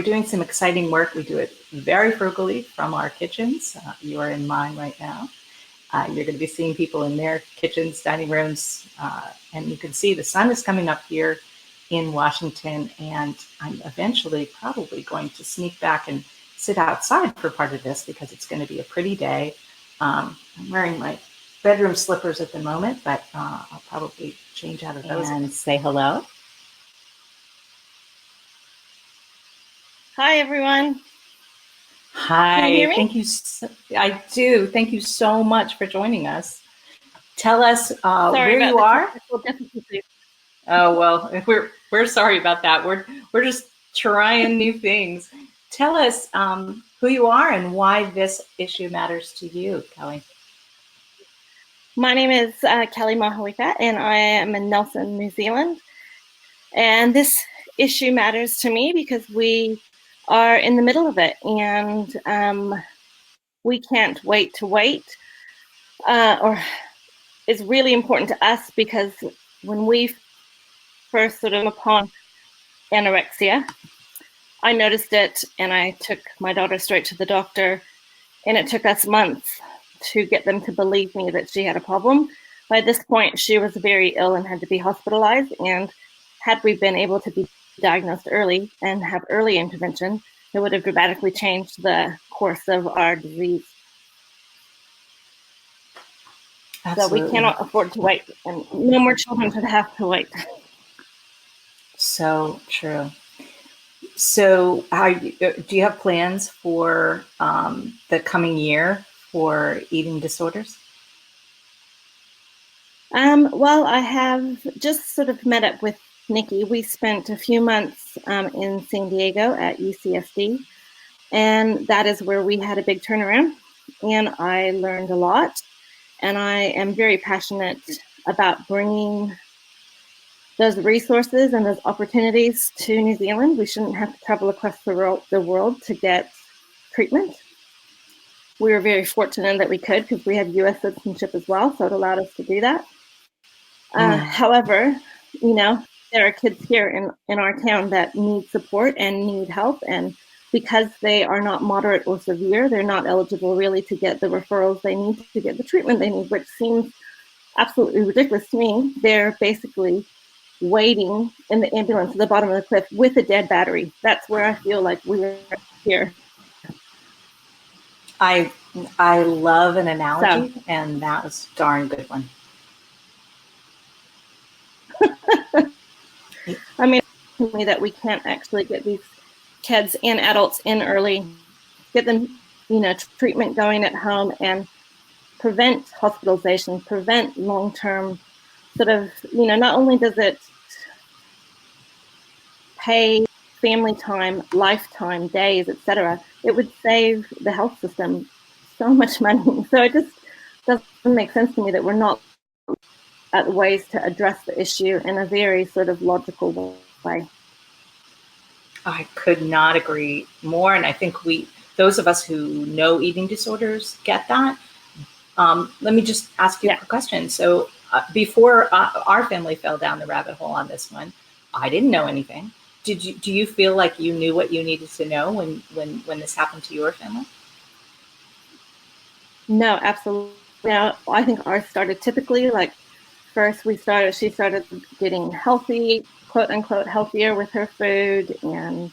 doing some exciting work. We do it very frugally from our kitchens. You are in mine right now. You're going to be seeing people in their kitchens, dining rooms, and you can see the sun is coming up here in Washington, and I'm eventually probably going to sneak back and sit outside for part of this, because it's going to be a pretty day. I'm wearing my bedroom slippers at the moment, but I'll probably change out of those and say hello.
Hi, everyone.
Hi.
Can you hear me?
Thank you. I do. Thank you so much for joining us. Tell us where you are. Oh, well, we're sorry about that. We're just trying new things. Tell us who you are and why this issue matters to you, Kelly.
My name is Kelly Mahawika, and I am in Nelson, New Zealand. And this issue matters to me because we are in the middle of it, and we can't wait to wait. Or it's really important to us, because when we first sort of upon anorexia, I noticed it, and I took my daughter straight to the doctor, and it took us months to get them to believe me that she had a problem. By this point, she was very ill and had to be hospitalized, and had we been able to be diagnosed early and have early intervention, it would have dramatically changed the course of our disease.
Absolutely.
So we cannot afford to wait, and no more children should have to wait.
So true. So, do you have plans for the coming year for eating disorders?
Well, I have just sort of met up with Nikki. We spent a few months in San Diego at UCSD, and that is where we had a big turnaround, and I learned a lot, and I am very passionate about bringing those resources and those opportunities to New Zealand. We shouldn't have to travel across the world to get treatment. We were very fortunate that we could, because we have US citizenship as well, so it allowed us to do that. However, you know, there are kids here in our town that need support and need help, and because they are not moderate or severe, they're not eligible really to get the referrals they need to get the treatment they need, which seems absolutely ridiculous to me. They're basically waiting in the ambulance at the bottom of the cliff with a dead battery. That's where I feel like we're here.
I love an analogy, and that was a darn good one.
I mean, that we can't actually get these kids and adults in early, get them, you know, treatment going at home, and prevent hospitalization, prevent long-term sort of, you know, not only does it pay family time, lifetime, days, etc., it would save the health system so much money. So it just doesn't make sense to me that we're not at ways to address the issue in a very sort of logical way.
I could not agree more, and I think those of us who know eating disorders, get that. Let me just ask you a question. So before our family fell down the rabbit hole on this one, I didn't know anything. Do you feel like you knew what you needed to know when this happened to your family?
No, absolutely. Now, I think ours started typically like first she started getting healthy, quote unquote, healthier with her food, and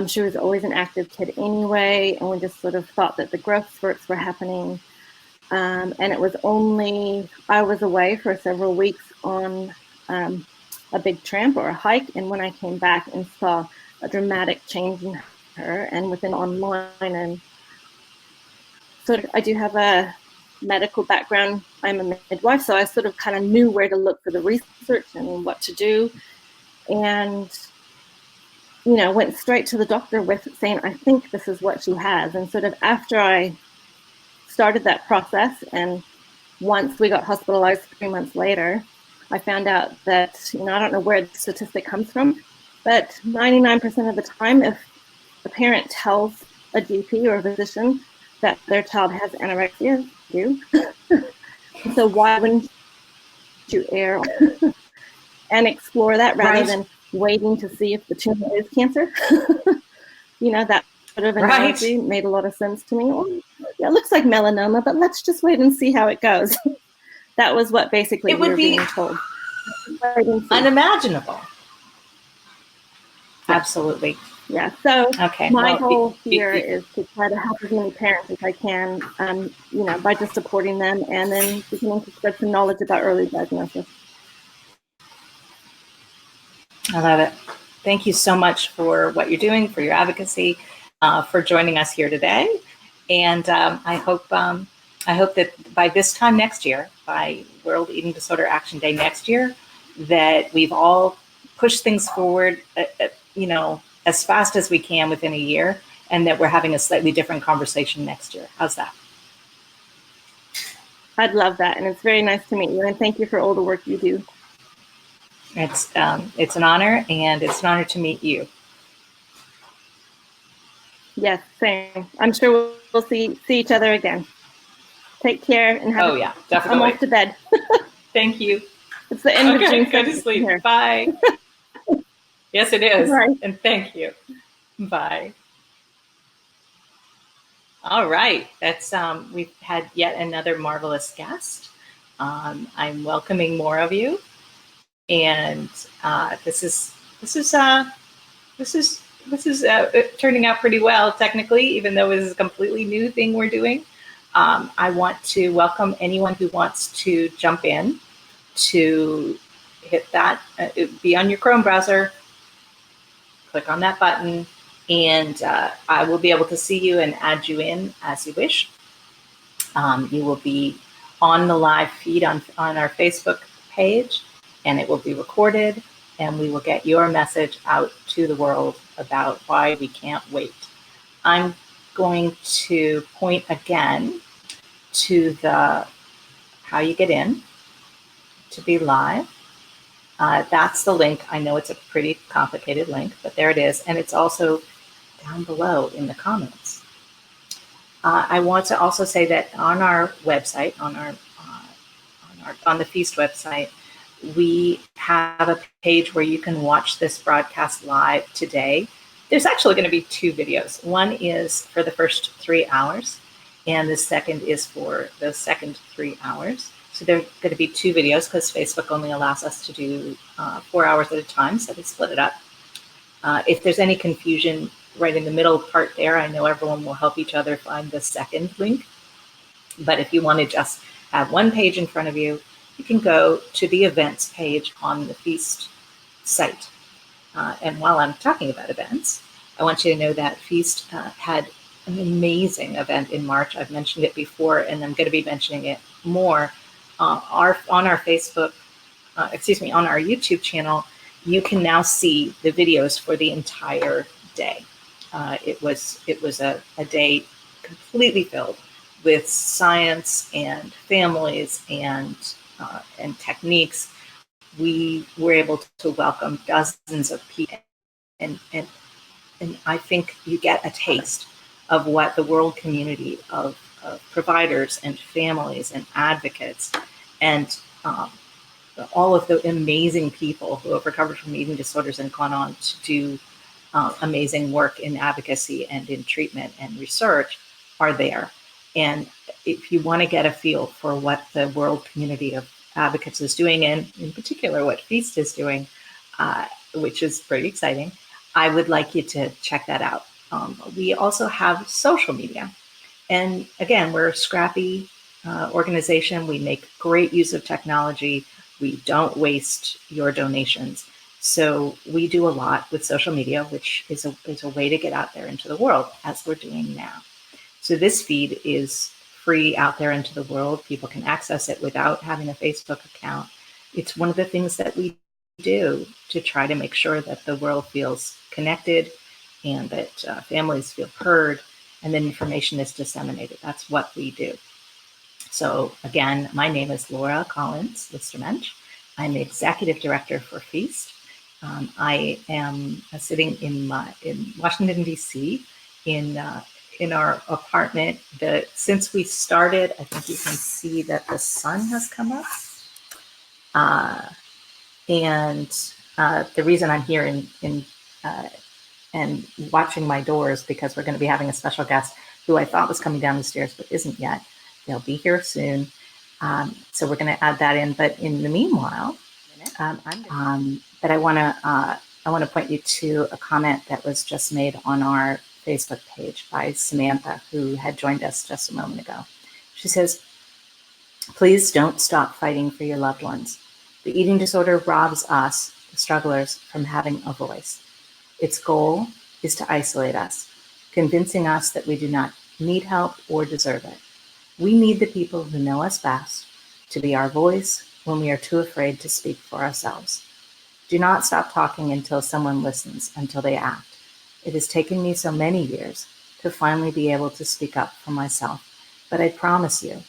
she was always an active kid anyway, and we just sort of thought that the growth spurts were happening. And it was only, I was away for several weeks on a big tramp or a hike, and when I came back and saw a dramatic change in her, and within online, and sort of, I do have a medical background. I'm a midwife, so I sort of kind of knew where to look for the research and what to do, and you know, went straight to the doctor with saying, I think this is what she has. And sort of after I started that process, and once we got hospitalized 3 months later, I found out that, you know, I don't know where the statistic comes from, but 99% of the time, if a parent tells a GP or a physician that their child has anorexia, so why wouldn't you err and explore that rather than waiting to see if the tumor is cancer? You know, that sort of analogy made a lot of sense to me. Well, yeah, it looks like melanoma, but let's just wait and see how it goes. That was what basically we were being told.
Unimaginable. Yeah. Absolutely.
Yeah. So my whole fear is to try to help as many parents as I can, you know, by just supporting them and then beginning to spread some knowledge about early diagnosis.
I love it. Thank you so much for what you're doing, for your advocacy, for joining us here today. And I hope that by this time next year, by World Eating Disorder Action Day next year, that we've all pushed things forward, you know, as fast as we can within a year, and that we're having a slightly different conversation next year. How's that?
I'd love that, and it's very nice to meet you, and thank you for all the work you do.
It's an honor, and it's an honor to meet you.
Yes, same. I'm sure we'll see each other again. Take care and have.
Oh yeah, definitely.
I'm off to bed.
Thank you.
It's the end of June.
Go to sleep. Here. Bye. Yes, it is.
Right.
And thank you. Bye. All right. That's we've had yet another marvelous guest. I'm welcoming more of you, and this is turning out pretty well technically, even though it is a completely new thing we're doing. I want to welcome anyone who wants to jump in, to hit that, be on your Chrome browser, click on that button, and I will be able to see you and add you in as you wish. You will be on the live feed on our Facebook page, and it will be recorded, and we will get your message out to the world about why we can't wait. I'm going to point again to the how you get in to be live. That's the link. I know it's a pretty complicated link, but there it is. And it's also down below in the comments. I want to also say that on our website, on the F.E.A.S.T website, we have a page where you can watch this broadcast live today. There's actually going to be 2 videos. One is for the first 3 hours, and the second is for the second 3 hours. So there are going to be 2 videos because Facebook only allows us to do 4 hours at a time, so they split it up. If there's any confusion right in the middle part there, I know everyone will help each other find the second link. But if you want to just have one page in front of you, you can go to the events page on the F.E.A.S.T site. And while I'm talking about events, I want you to know that F.E.A.S.T had an amazing event in March. I've mentioned it before, and I'm going to be mentioning it more. On our Facebook, on our YouTube channel, you can now see the videos for the entire day. It was a day completely filled with science and families and techniques. We were able to welcome dozens of people, and I think you get a taste of what the world community of providers and families and advocates and all of the amazing people who have recovered from eating disorders and gone on to do amazing work in advocacy and in treatment and research are there. And if you want to get a feel for what the world community of advocates is doing, and in particular what F.E.A.S.T is doing, which is pretty exciting, I would like you to check that out. We also have social media. And again, we're a scrappy organization. We make great use of technology. We don't waste your donations. So we do a lot with social media, which is a way to get out there into the world, as we're doing now. So this feed is free out there into the world. People can access it without having a Facebook account. It's one of the things that we do to try to make sure that the world feels connected and that families feel heard, and then information is disseminated. That's what we do. So again, my name is Laura Collins Listermensch. I'm the executive director for F.E.A.S.T. I am sitting in Washington, D.C. in our apartment. Since we started, I think you can see that the sun has come up. The reason I'm here and watching my doors because we're going to be having a special guest who I thought was coming down the stairs but isn't yet. They'll be here soon. So we're going to add that in. But in the meanwhile, but I want to point you to a comment that was just made on our Facebook page by Samantha, who had joined us just a moment ago. She says, "Please don't stop fighting for your loved ones. The eating disorder robs us, the strugglers, from having a voice. Its goal is to isolate us, convincing us that we do not need help or deserve it. We need the people who know us best to be our voice when we are too afraid to speak for ourselves. Do not stop talking until someone listens, until they act. It has taken me so many years to finally be able to speak up for myself, but I promise you,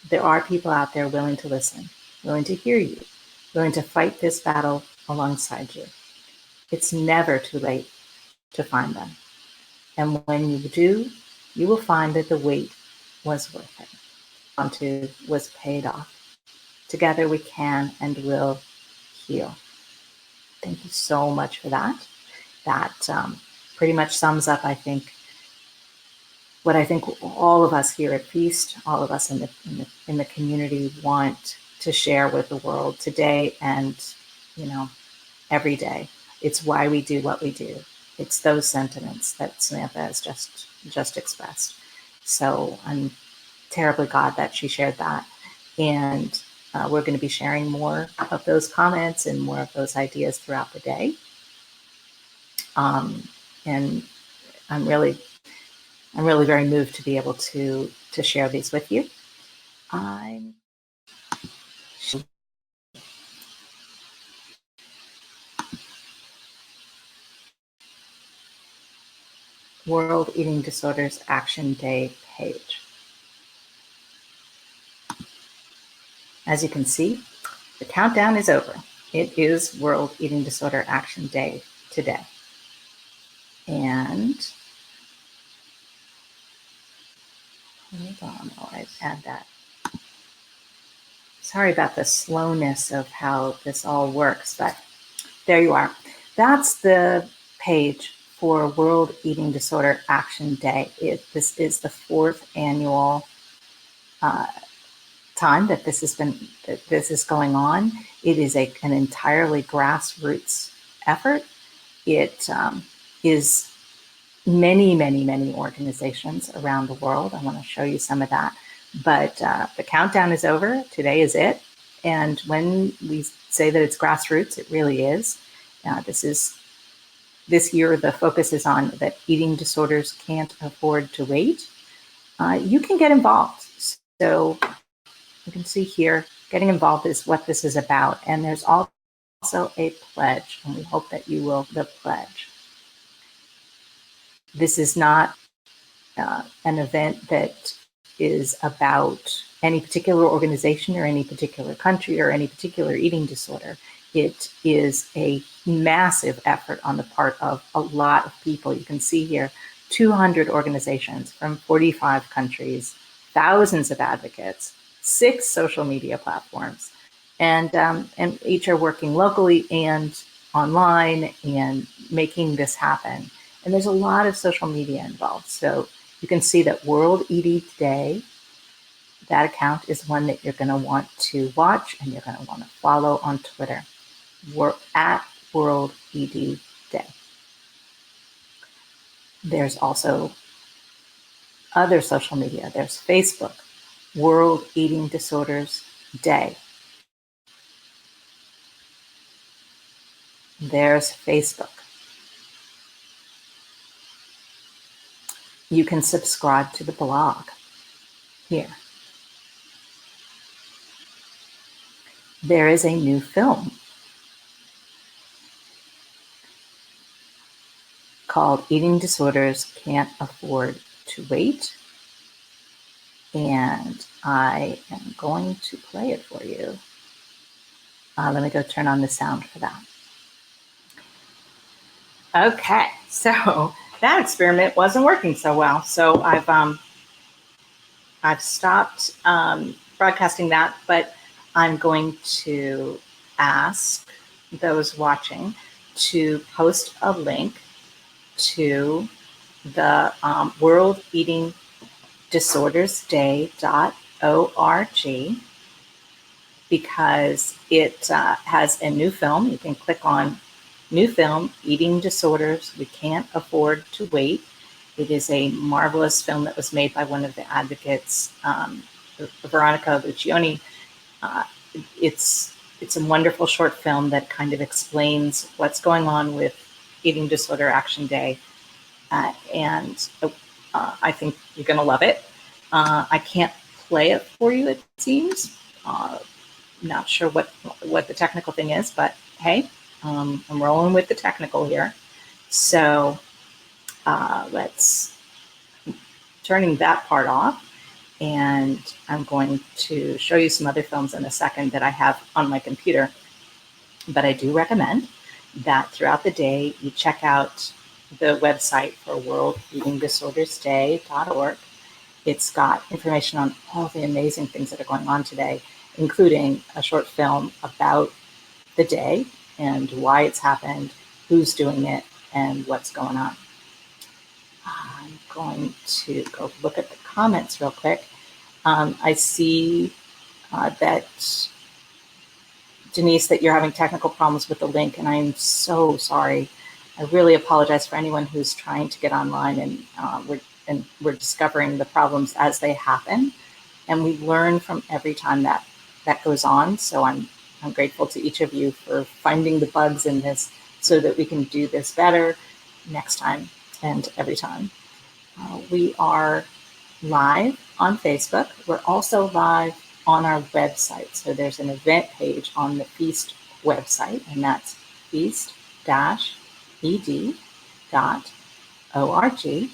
there are people out there willing to listen, willing to hear you, willing to fight this battle alongside you. It's never too late to find them. And when you do, you will find that the wait was worth it. Was paid off. Together we can and will heal." Thank you so much for that. That pretty much sums up, I think, what I think all of us here at F.E.A.S.T, all of us in the community want to share with the world today and, every day. It's why we do what we do. It's those sentiments that Samantha has just expressed. So I'm terribly glad that she shared that. And we're going to be sharing more of those comments and more of those ideas throughout the day. And I'm really very moved to be able to share these with you. I'm World Eating Disorders Action Day page. As you can see, the countdown is over. It is World Eating Disorder Action Day today. And hold on while I add that. Sorry about the slowness of how this all works, but there you are. That's the page for World Eating Disorder Action Day. This is the 4th annual time that this is going on. It is an entirely grassroots effort. It is many organizations around the world. I want to show you some of that. But the countdown is over. Today is it. And when we say that it's grassroots, it really is. This year, the focus is on that eating disorders can't afford to wait. You can get involved. So you can see here, getting involved is what this is about. And there's also a pledge, and we hope that you will the pledge. This is not an event that is about any particular organization or any particular country or any particular eating disorder. It is a massive effort on the part of a lot of people. You can see here 200 organizations from 45 countries, thousands of advocates, 6 social media platforms, and each are working locally and online and making this happen. And there's a lot of social media involved. So you can see that World ED Day, that account is one that you're going to want to watch and you're going to want to follow on Twitter. We're at World ED Day. There's also other social media. There's Facebook, World Eating Disorders Day. There's Facebook. You can subscribe to the blog here. There is a new film called Eating Disorders Can't Afford to Wait. And I am going to play it for you. Let me go turn on the sound for that. Okay, so that experiment wasn't working so well. So I've stopped broadcasting that, but I'm going to ask those watching to post a link to the World Eating Disorders Day.org because it has a new film. You can click on new film, Eating Disorders We Can't Afford to Wait. It is a marvelous film that was made by one of the advocates, Veronica Lucioni. It's a wonderful short film that kind of explains what's going on with Eating Disorder Action Day. And I think you're going to love it. I can't play it for you, it seems. Not sure what the technical thing is, but hey, I'm rolling with the technical here. So let's turning that part off. And I'm going to show you some other films in a second that I have on my computer. But I do recommend that throughout the day, you check out the website for worldeatingdisordersday.org. It's got information on all the amazing things that are going on today, including a short film about the day and why it's happened, who's doing it, and what's going on. I'm going to go look at the comments real quick. I see that, Denise, that you're having technical problems with the link, and I'm so sorry. I really apologize for anyone who's trying to get online, and we're discovering the problems as they happen, and we learn from every time that goes on. So I'm grateful to each of you for finding the bugs in this so that we can do this better. next time and every time. We are live on Facebook. We're also live on our website. So there's an event page on the F.E.A.S.T website, and that's feast-ed.org.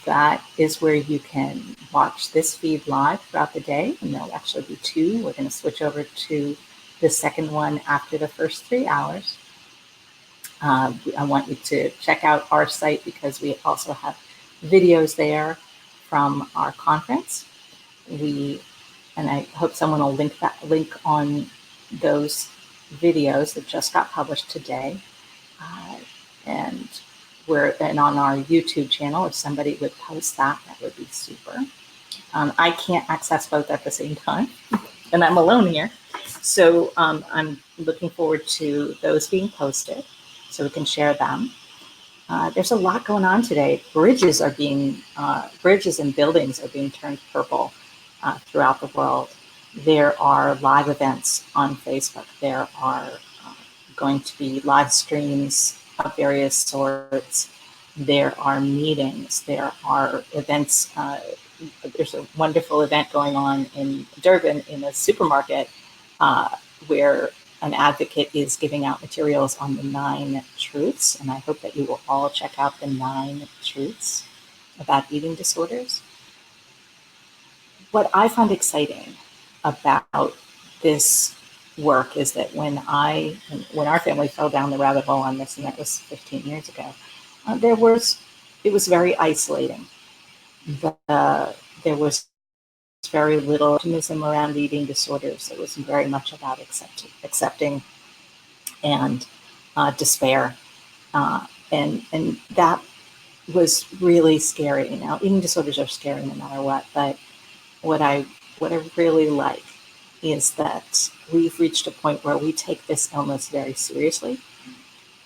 That is where you can watch this feed live throughout the day, and there'll actually be two. We're going to switch over to the second one after the first 3 hours. I want you to check out our site because we also have videos there from our conference. And I hope someone will link on those videos that just got published today. And on our YouTube channel, if somebody would post that would be super. I can't access both at the same time, and I'm alone here. So I'm looking forward to those being posted so we can share them. There's a lot going on today. Bridges and buildings are being turned purple throughout the world. There are live events on Facebook. There are going to be live streams of various sorts. There are meetings. There are events. There's a wonderful event going on in Durban in a supermarket where an advocate is giving out materials on the 9 truths. And I hope that you will all check out the 9 truths about eating disorders. What I find exciting about this work is that when our family fell down the rabbit hole on this, and that was 15 years ago, it was very isolating. There was very little optimism around eating disorders. It was very much about accepting and despair, and that was really scary. Now, eating disorders are scary no matter what, but what I really like is that we've reached a point where we take this illness very seriously,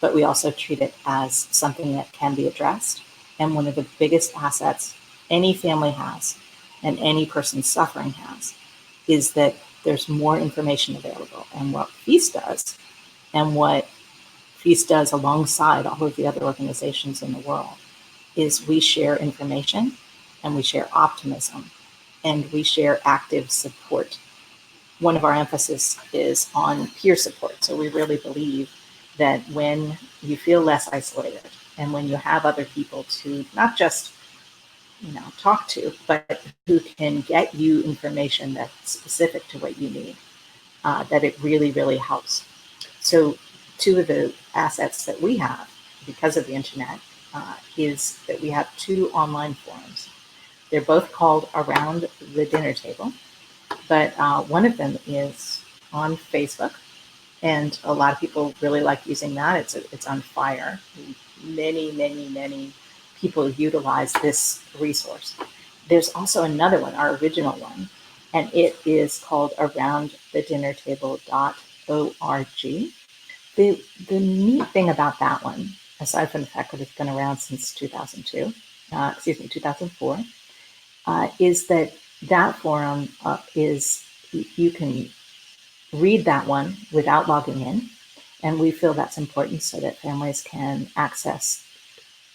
but we also treat it as something that can be addressed. And one of the biggest assets any family has and any person suffering has is that there's more information available. And what F.E.A.S.T does, and what F.E.A.S.T does alongside all of the other organizations in the world, is we share information and we share optimism and we share active support. One of our emphasis is on peer support. So we really believe that when you feel less isolated and when you have other people to not just talk to, but who can get you information that's specific to what you need, that it really, really helps. So 2 of the assets that we have because of the internet is that we have 2 online forums. They're both called Around the Dinner Table, but one of them is on Facebook, and a lot of people really like using that. It's on fire. Many people utilize this resource. There's also another one, our original one, and it is called aroundthedinnertable.org. The neat thing about that one, aside from the fact that it's been around since 2004, is that forum is, you can read that one without logging in, and we feel that's important so that families can access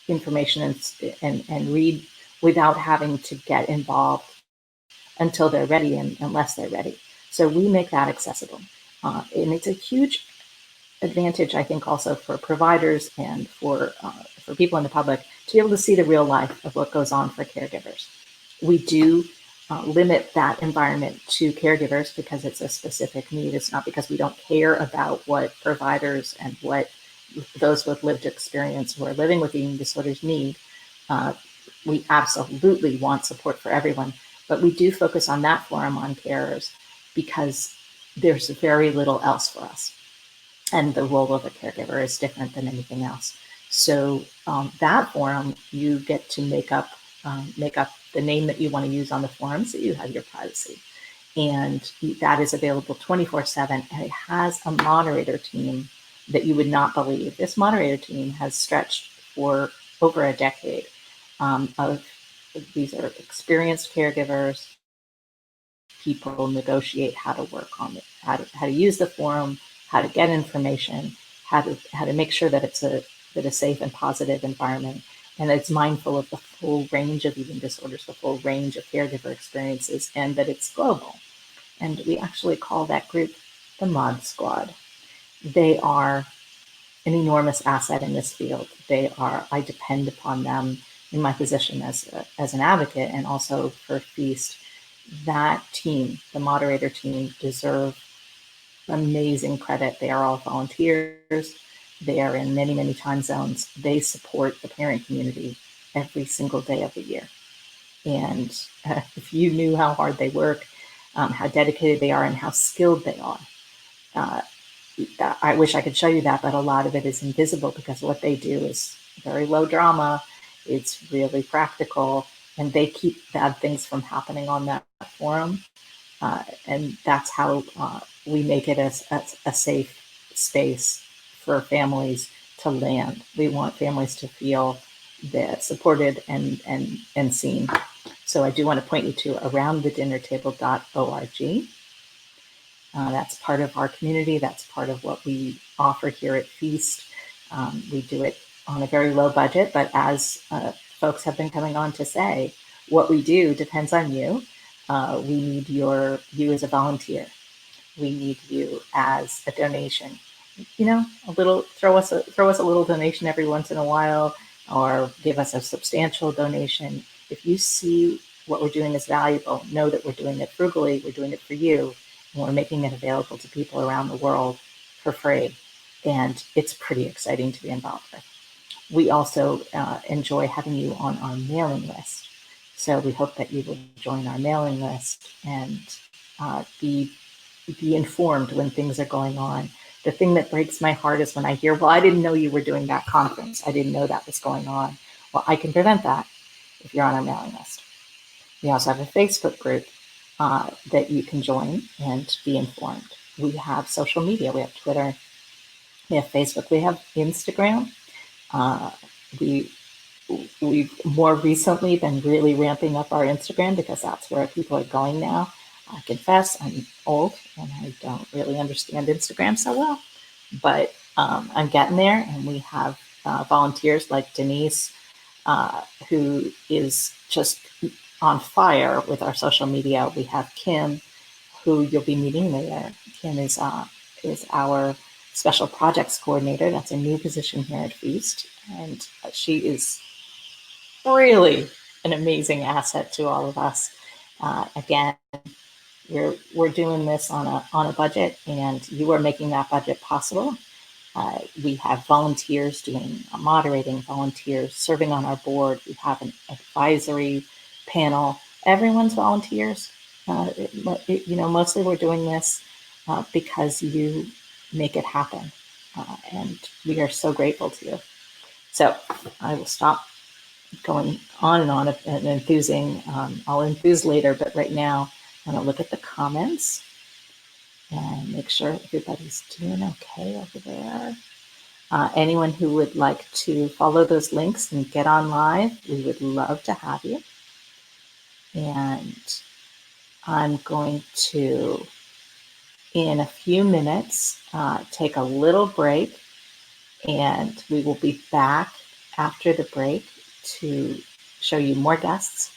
information and read without having to get involved until they're ready and unless they're ready. So we make that accessible. And it's a huge advantage, I think, also for providers and for people in the public to be able to see the real life of what goes on for caregivers. We do limit that environment to caregivers because it's a specific need. It's not because we don't care about what providers and what those with lived experience who are living with eating disorders need. We absolutely want support for everyone, but we do focus on that forum on carers because there's very little else for us. And the role of a caregiver is different than anything else. So that forum, you get to make up the name that you want to use on the forum so you have your privacy. And that is available 24/7, and it has a moderator team that you would not believe. This moderator team has stretched for over a decade. These are experienced caregivers. People negotiate how to work on it, how to use the forum, how to get information, how to make sure that it's that a safe and positive environment, and it's mindful of the full range of eating disorders, the full range of caregiver experiences, and that it's global. And we actually call that group the Mod Squad. They are an enormous asset in this field. I depend upon them in my position as an advocate, and also for F.E.A.S.T. That team, the moderator team, deserve amazing credit. They are all volunteers. They are in many, many time zones. They support the parent community every single day of the year. And if you knew how hard they work, how dedicated they are, and how skilled they are, I wish I could show you that, but a lot of it is invisible because what they do is very low drama. It's really practical, and they keep bad things from happening on that forum. And that's how we make it a safe space for families to land. We want families to feel that supported and seen. So I do want to point you to aroundthedinnertable.org. That's part of our community. That's part of what we offer here at F.E.A.S.T. We do it on a very low budget, but as folks have been coming on to say, what we do depends on you. We need you as a volunteer. We need you as a donation. You know, throw us a little donation every once in a while, or give us a substantial donation. If you see what we're doing is valuable, know that we're doing it frugally. We're doing it for you, and we're making it available to people around the world for free. And it's pretty exciting to be involved with. We also enjoy having you on our mailing list. So we hope that you will join our mailing list and be informed when things are going on. The thing that breaks my heart is when I hear, well, I didn't know you were doing that conference. I didn't know that was going on. Well, I can prevent that if you're on our mailing list. We also have a Facebook group that you can join and be informed. We have social media. We have Twitter. We have Facebook. We have Instagram. We've more recently been really ramping up our Instagram because that's where people are going now. I confess I'm old and I don't really understand Instagram so well, but I'm getting there, and we have volunteers like Denise, who is just on fire with our social media. We have Kim, who you'll be meeting later. Kim is our special projects coordinator. That's a new position here at F.E.A.S.T. And she is really an amazing asset to all of us. Again, we're doing this on a budget, and you are making that budget possible. We have volunteers doing moderating, volunteers serving on our board. We have an advisory panel. Everyone's volunteers. Mostly we're doing this because you make it happen, and we are so grateful to you. So I will stop going on and on and enthusing. I'll enthuse later, but right now I'm going to look at the comments and make sure everybody's doing okay over there. Anyone who would like to follow those links and get on live, we would love to have you. And I'm going to, in a few minutes, take a little break, and we will be back after the break to show you more guests.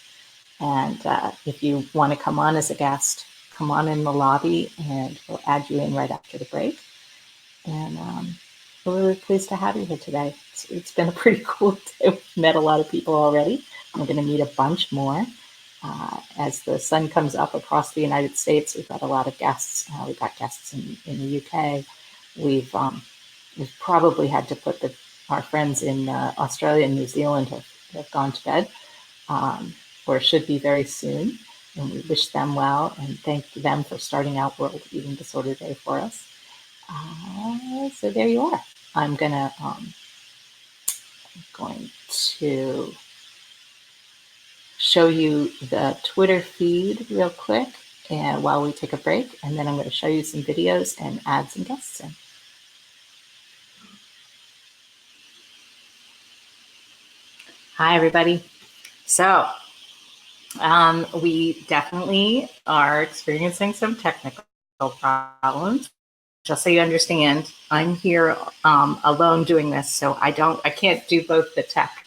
And if you want to come on as a guest, come on in the lobby, and we'll add you in right after the break. And we're really pleased to have you here today. It's been a pretty cool day. We've met a lot of people already. We're going to meet a bunch more. As the sun comes up across the United States, we've got a lot of guests. We've got guests in the UK. We've probably had to put our friends in Australia and New Zealand have gone to bed, or should be very soon. And we wish them well and thank them for starting out World Eating Disorder Day for us. So there you are. I'm going to show you the Twitter feed real quick, and while we take a break, and then I'm going to show you some videos and add some guests in. Hi, everybody. So we definitely are experiencing some technical problems. just so you understand, I'm here alone doing this, so I can't do both the tech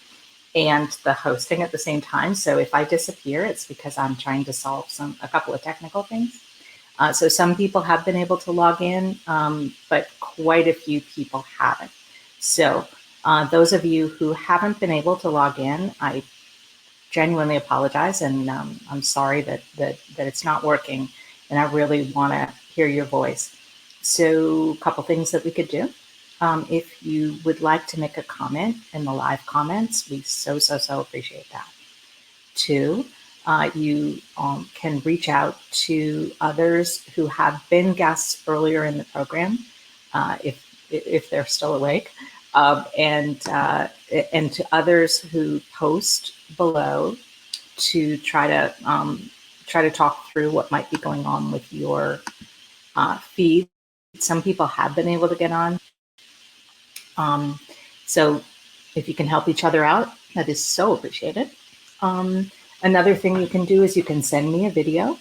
and the hosting at the same time. So if I disappear, it's because I'm trying to solve a couple of technical things. So some people have been able to log in, but quite a few people haven't. So those of you who haven't been able to log in, I genuinely apologize, and I'm sorry that it's not working, and I really want to hear your voice. So a couple things that we could do. If you would like to make a comment in the live comments, we so appreciate that. Two, you can reach out to others who have been guests earlier in the program, if they're still awake, and to others who post below to try to talk through what might be going on with your feed. Some people have been able to get on. So if you can help each other out, that is so appreciated. Another thing you can do is you can send me a video,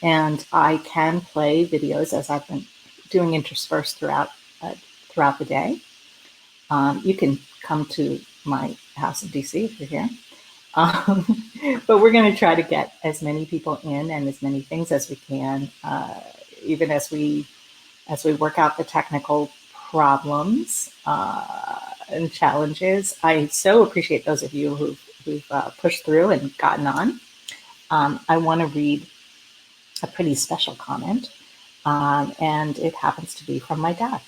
and I can play videos as I've been doing interspersed throughout the day. You can come to my house in DC if you're here. But we're going to try to get as many people in and as many things as we can, even as we work out the technical problems and challenges. I so appreciate those of you who've pushed through and gotten on. I want to read a pretty special comment, and it happens to be from my dad.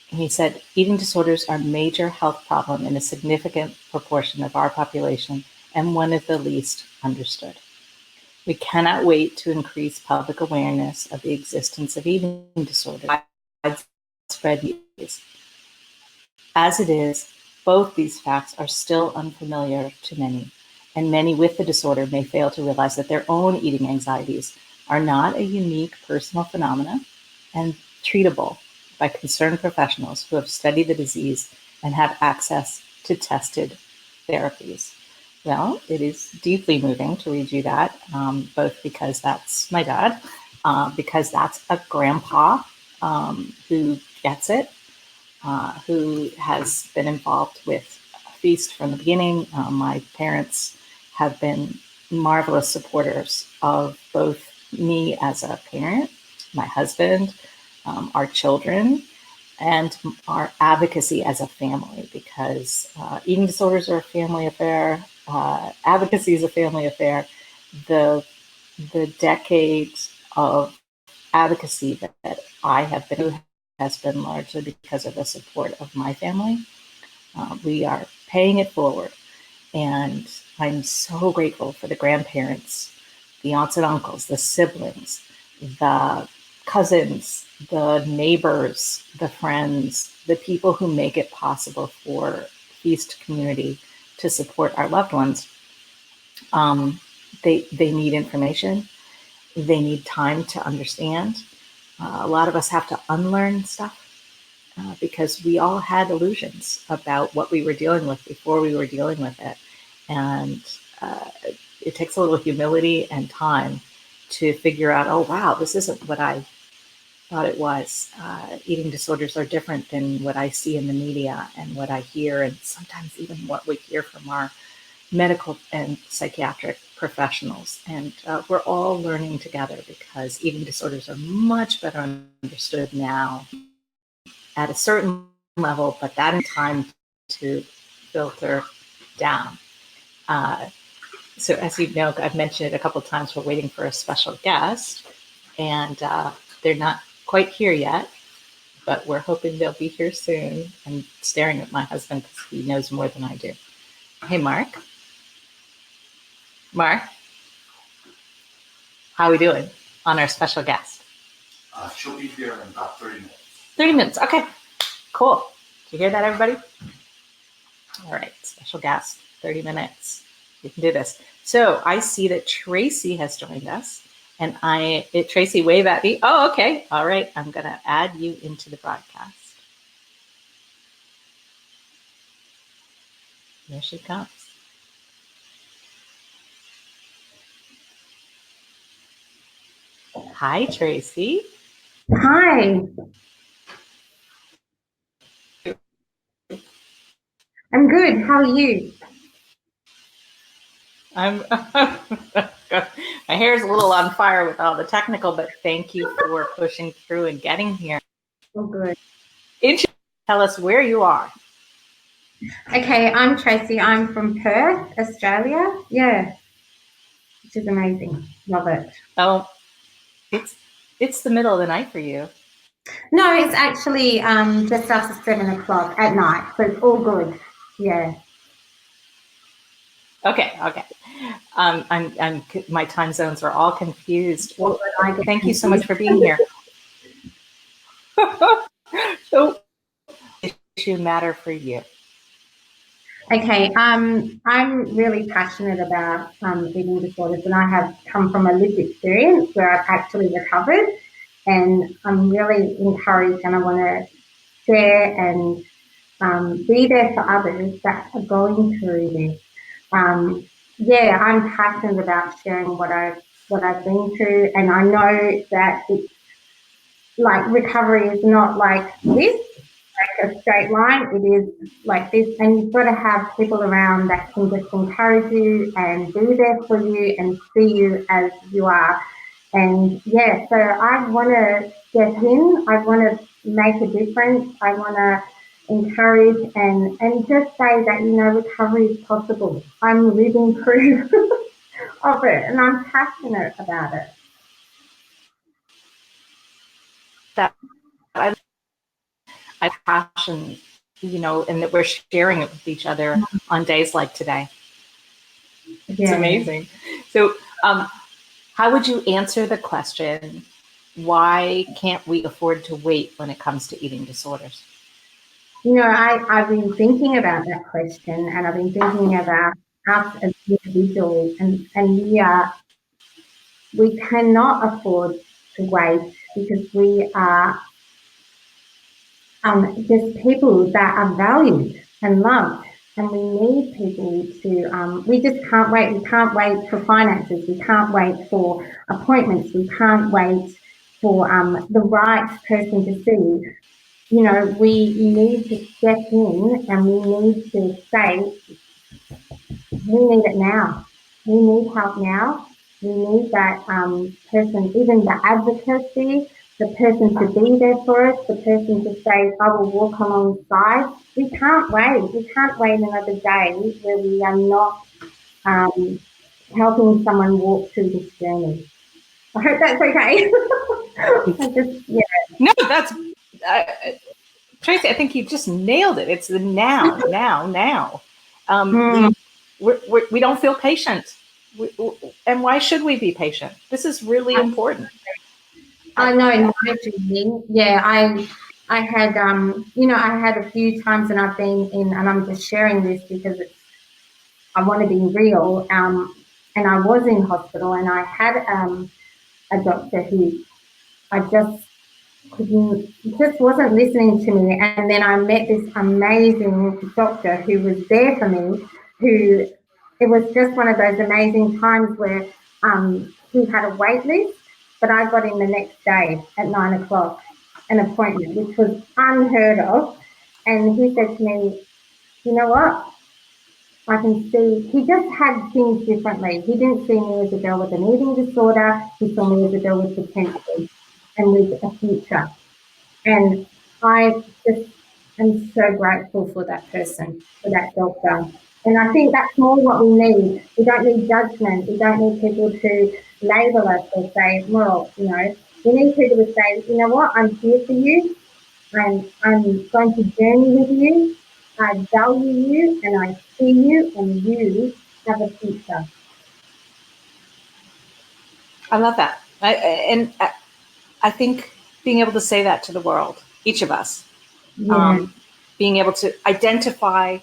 He said, eating disorders are a major health problem in a significant proportion of our population and one of the least understood. We cannot wait to increase public awareness of the existence of eating disorders. Widespread use. As it is, both these facts are still unfamiliar to many, and many with the disorder may fail to realize that their own eating anxieties are not a unique personal phenomenon and treatable by concerned professionals who have studied the disease and have access to tested therapies. Well, it is deeply moving to read you that, both because that's my dad, because that's a grandpa who gets it, who has been involved with F.E.A.S.T from the beginning. My parents have been marvelous supporters of both me as a parent, my husband, our children, and our advocacy as a family, because eating disorders are a family affair. Advocacy is a family affair. The decades of advocacy that I have been through has been largely because of the support of my family. We are paying it forward, and I'm so grateful for the grandparents, the aunts and uncles, the siblings, the cousins, the neighbors, the friends, the people who make it possible for F.E.A.S.T community to support our loved ones. They need information. They need time to understand. A lot of us have to unlearn stuff because we all had illusions about what we were dealing with before we were dealing with it. And it takes a little humility and time to figure out, oh, wow, this isn't what I thought it was. Eating disorders are different than what I see in the media and what I hear, and sometimes even what we hear from our medical and psychiatric professionals. And we're all learning together, because eating disorders are much better understood now at a certain level, but that in time to filter down. So as you know, I've mentioned it a couple of times, we're waiting for a special guest, and they're not quite here yet, but we're hoping they'll be here soon. I'm staring at my husband because he knows more than I do. Hey, Mark. Mark, how are we doing on our special guest?
She'll be here in about 30 minutes.
30 minutes, okay, cool. Did you hear that, everybody? All right, special guest, 30 minutes. We can do this. So I see that Tracy has joined us, and Tracy, wave at me. Oh, okay, all right. I'm gonna add you into the broadcast. Here she comes. Hi, Tracy.
Hi. I'm good. How are you?
I'm my hair's a little on fire with all the technical, but thank you for pushing through and getting here.
Oh, good.
Tell us where you are.
Okay, I'm Tracy. I'm from Perth, Australia. Yeah, which is amazing. Love it.
Oh, it's the middle of the night for you.
No, it's actually just after 7 o'clock at night, so it's all good. Yeah.
Okay. My time zones are all confused. Well, thank you so much for being here. So, issue matter for you?
Okay, I'm really passionate about eating disorders, and I have come from a lived experience where I've actually recovered, and I'm really encouraged, and I want to share and be there for others that are going through this. Yeah, I'm passionate about sharing what I've been through, and I know that it's like recovery is not like this, like a straight line. It is like this, and you've got to have people around that can just encourage you and be there for you and see you as you are. And yeah, so I want to step in. I want to make a difference. I want to encourage and just say that, you know, recovery is possible. I'm living proof of it, and I'm passionate about it.
That I passion, you know, and that we're sharing it with each other on days like today. It's amazing. So, how would you answer the question, why can't we afford to wait when it comes to eating disorders?
You know, I've been thinking about that question, and I've been thinking about us as individuals, and we cannot afford to wait because we are just people that are valued and loved, and we need people to, we just can't wait. We can't wait for finances. We can't wait for appointments. We can't wait for the right person to see. You know, we need to step in and we need to say, we need it now. We need help now. We need that person, even the advocacy, the person to be there for us, the person to say, I will walk alongside. We can't wait. We can't wait another day where we are not helping someone walk through this journey. I hope that's okay.
No, that's Tracy. I think you just nailed it. It's the now. We don't feel patient, and why should we be patient? This is really important.
I know in my journey, I had you know, I had a few times, and I've been in, and I'm just sharing this because I want to be real. And I was in hospital, and I had a doctor who I just wasn't listening to me. And then I met this amazing doctor who was there for me, who it was just one of those amazing times where he had a wait list, but I got in the next day at 9 o'clock, an appointment, which was unheard of. And he said to me, you know what? I can see he just had things differently. He didn't see me as a girl with an eating disorder. He saw me as a girl with potential and with a future. And I just am so grateful for that person, for that doctor. And I think that's more what we need. We don't need judgment. We don't need people to label us or say, well, you know, we need people to say, you know what, I'm here for you. I'm going to journey with you. I value you and I see you, and you have a future.
I love that. I think being able to say that to the world, each of us, being able to identify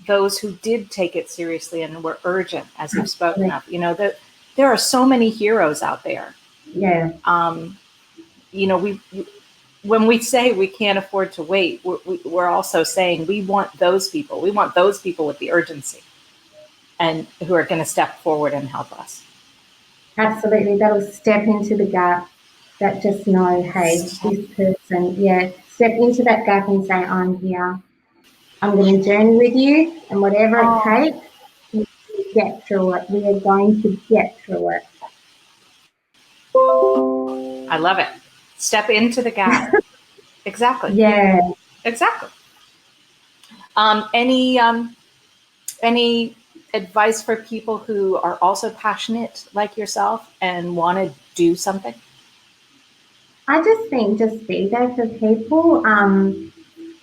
those who did take it seriously and were urgent, as you've spoken of, you know, that there are so many heroes out there.
Yeah.
You know, when we say we can't afford to wait, we're also saying we want those people. We want those people with the urgency and who are going to step forward and help us.
Absolutely. That'll step into the gap that just know, hey, this person, step into that gap and say, I'm here. I'm going to journey with you, and whatever it takes, we get through it. We are going to get through it.
I love it. Step into the gap. Exactly.
Yeah.
Exactly. Any advice for people who are also passionate like yourself and want to do something?
I just think just be there for people.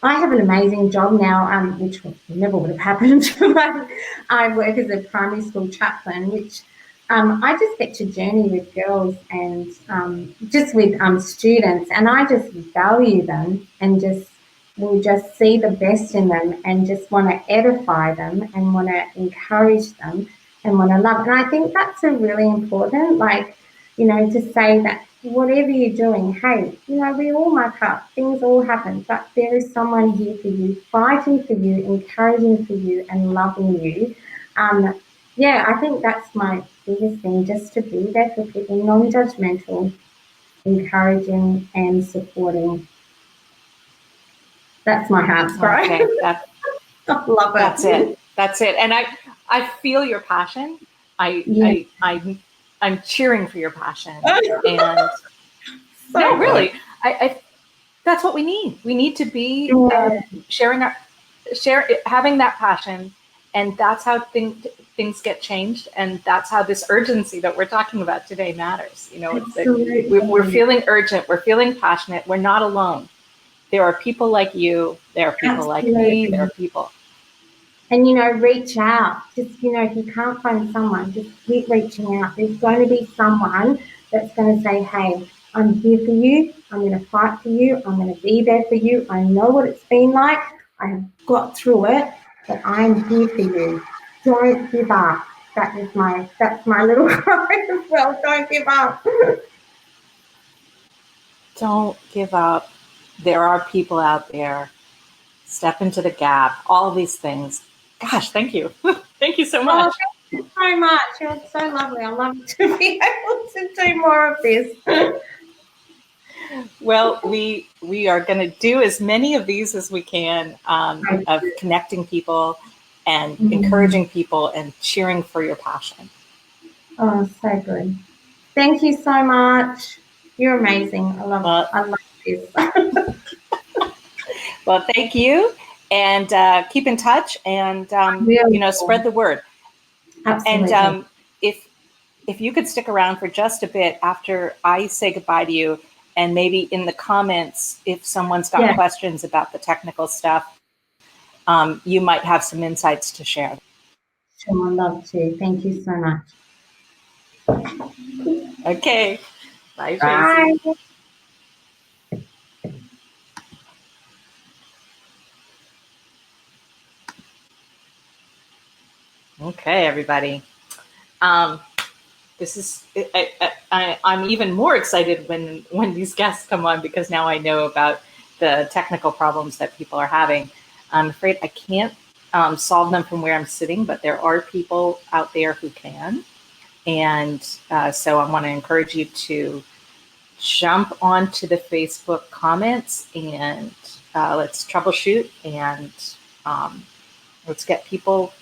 I have an amazing job now, which never would have happened, but I work as a primary school chaplain, which I just get to journey with girls and just with students, and I just value them and just will just see the best in them and just want to edify them and want to encourage them and want to love. And I think that's a really important, like, to say that whatever you're doing, hey, we all muck up, things all happen, but there is someone here for you, fighting for you, encouraging for you, and loving you. I think that's my biggest thing, just to be there for people, non-judgmental, encouraging and supporting. That's my heart's cry.
Okay,
I love it.
That's it. That's it. And I feel your passion. I'm cheering for your passion. And no, really, I that's what we need. We need to be having that passion, and that's how things get changed, and that's how this urgency that we're talking about today matters. It's like we're feeling urgent, we're feeling passionate, we're not alone. There are people like you, there are people like me, there are people.
And, reach out. Just, if you can't find someone, just keep reaching out. There's going to be someone that's going to say, hey, I'm here for you. I'm going to fight for you. I'm going to be there for you. I know what it's been like. I have got through it, but I'm here for you. Don't give up. That's my little cry as well. Don't give up.
Don't give up. There are people out there. Step into the gap. All these things. Gosh, thank you. Thank you so much.
Thank you so much. You're so lovely. I love to be able to do more of this.
Well, we are going to do as many of these as we can, of connecting people and encouraging people and cheering for your passion.
Oh, so good. Thank you so much. You're amazing. I love this.
Well, thank you, and keep in touch, and spread the word.
Absolutely.
And if you could stick around for just a bit after I say goodbye to you, and maybe in the comments, if someone's got questions about the technical stuff, you might have some insights to share.
Sure, I'd love to. Thank you so much.
Okay. Bye,
Bye.
Tracy. Okay, everybody. This is I'm even more excited when these guests come on, because now I know about the technical problems that people are having. I'm afraid I can't solve them from where I'm sitting, but there are people out there who can. And so I want to encourage you to jump onto the Facebook comments and let's troubleshoot, and let's get people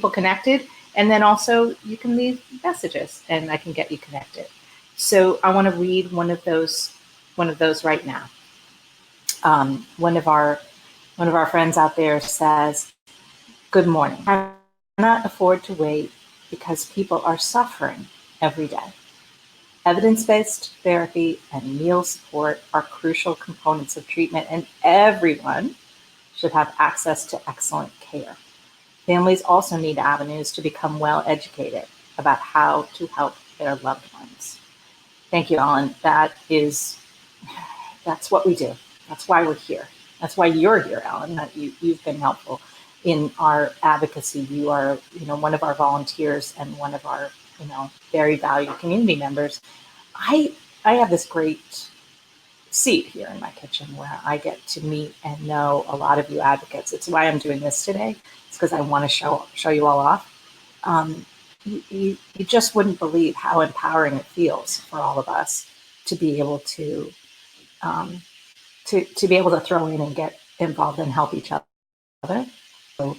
connected. And then also you can leave messages and I can get you connected. So I want to read one of those right now. One of our friends out there says, "Good morning. I cannot afford to wait because people are suffering every day. Evidence-based therapy and meal support are crucial components of treatment, and everyone should have access to excellent care. Families also need avenues to become well educated about how to help their loved ones." Thank you, Ellen. That's what we do. That's why we're here. That's why you're here, Ellen. You've been helpful in our advocacy. You are, one of our volunteers and one of our, very valued community members. I have this great seat here in my kitchen where I get to meet and know a lot of you advocates. It's why I'm doing this today. It's because I want to show you all off. You just wouldn't believe how empowering it feels for all of us to be able to be able to throw in and get involved and help each other. So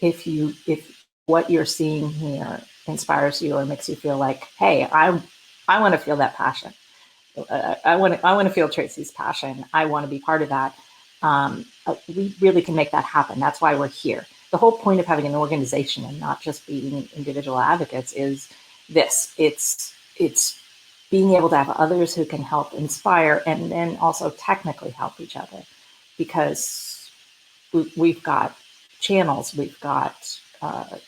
if what you're seeing here inspires you or makes you feel like, hey, I want to feel that passion. I want to feel Tracy's passion. I want to be part of that. We really can make that happen. That's why we're here. The whole point of having an organization and not just being individual advocates is this. It's being able to have others who can help inspire and then also technically help each other, because we've got channels, we've got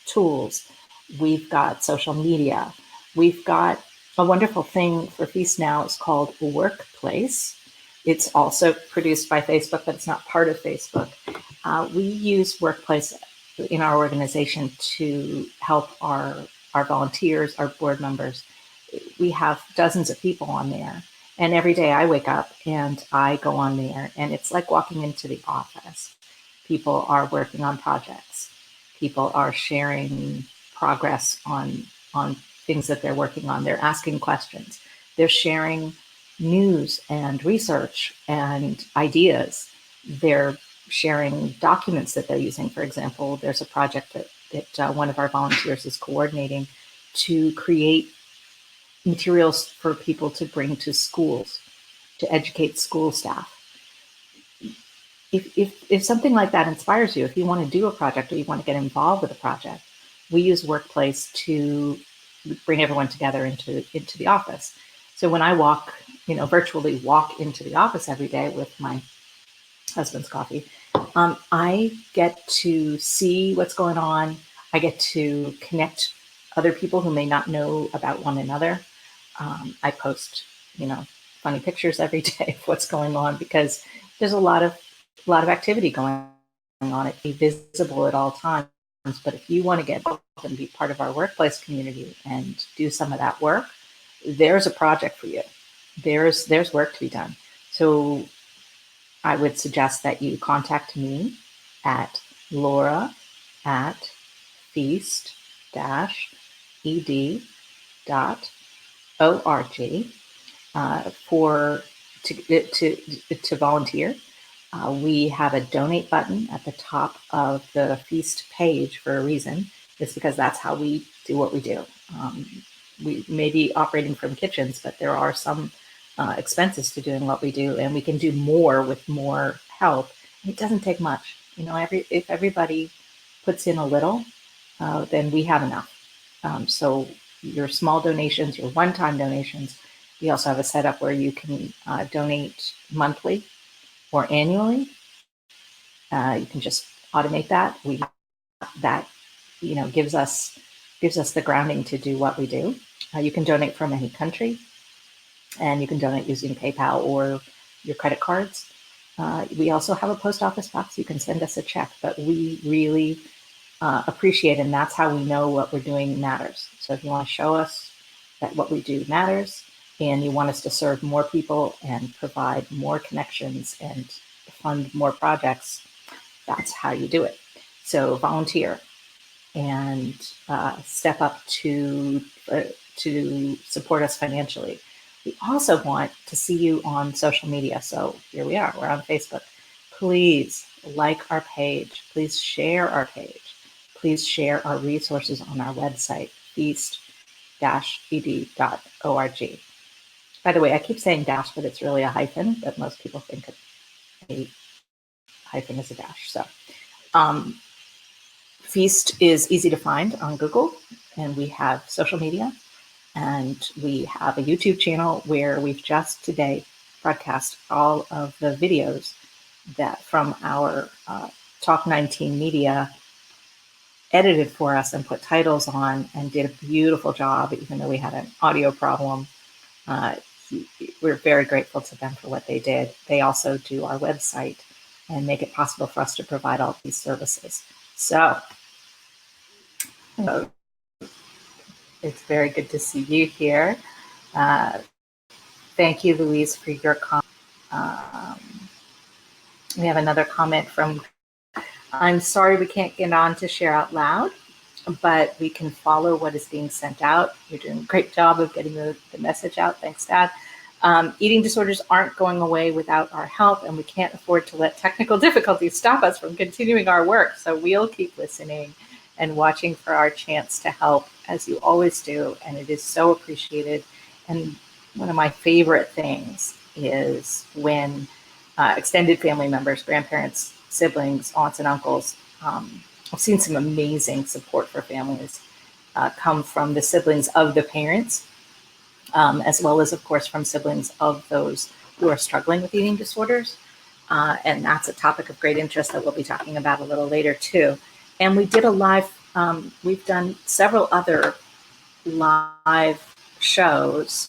tools, we've got social media, we've got a wonderful thing for F.E.A.S.T now. It's called Workplace. It's also produced by Facebook, but it's not part of Facebook. We use Workplace in our organization to help our volunteers, our board members. We have dozens of people on there. And every day I wake up and I go on there, and it's like walking into the office. People are working on projects. People are sharing progress on things that they're working on. They're asking questions. They're sharing news and research and ideas. They're sharing documents that they're using. For example, there's a project that one of our volunteers is coordinating to create materials for people to bring to schools, to educate school staff. If something like that inspires you, if you want to do a project or you want to get involved with a project, we use Workplace to bring everyone together into the office. So when I virtually walk into the office every day with my husband's coffee, I get to see what's going on. I get to connect other people who may not know about one another. I post, funny pictures every day of what's going on, because there's a lot of activity going on. It be visible at all times. But if you want to get involved and be part of our Workplace community and do some of that work, there's a project for you. There's work to be done. So I would suggest that you contact me at laura@feast-ed.org to volunteer. We have a donate button at the top of the F.E.A.S.T page for a reason. It's because that's how we do what we do. We may be operating from kitchens, but there are some expenses to doing what we do, and we can do more with more help. It doesn't take much. If everybody puts in a little, then we have enough. So your small donations, your one-time donations, we also have a setup where you can donate monthly or annually. You can just automate that. That gives us the grounding to do what we do. You can donate from any country, and you can donate using PayPal or your credit cards. We also have a post office box. You can send us a check, but we really appreciate it, and that's how we know what we're doing matters. So if you want to show us that what we do matters, and you want us to serve more people and provide more connections and fund more projects, that's how you do it. So volunteer and step up to support us financially. We also want to see you on social media. So here we are. We're on Facebook. Please like our page. Please share our page. Please share our resources on our website, feast-ed.org. By the way, I keep saying dash, but it's really a hyphen, but most people think a hyphen is a dash. So F.E.A.S.T is easy to find on Google, and we have social media, and we have a YouTube channel where we've just today broadcast all of the videos that from our Talk 19 media edited for us and put titles on and did a beautiful job, even though we had an audio problem. We're very grateful to them for what they did. They also do our website and make it possible for us to provide all these services. So it's very good to see you here. Thank you, Louise, for your comment. We have another comment from, I'm sorry we can't get on to share out loud. but we can follow what is being sent out. You're doing a great job of getting the message out. Thanks, Dad. Eating disorders aren't going away without our help, and we can't afford to let technical difficulties stop us from continuing our work. So we'll keep listening and watching for our chance to help, as you always do, and it is so appreciated. And one of my favorite things is when extended family members, grandparents, siblings, aunts, and uncles. I've seen some amazing support for families come from the siblings of the parents, as well as, of course, from siblings of those who are struggling with eating disorders. And that's a topic of great interest that we'll be talking about a little later, too. And we did a live, we've done several other live shows,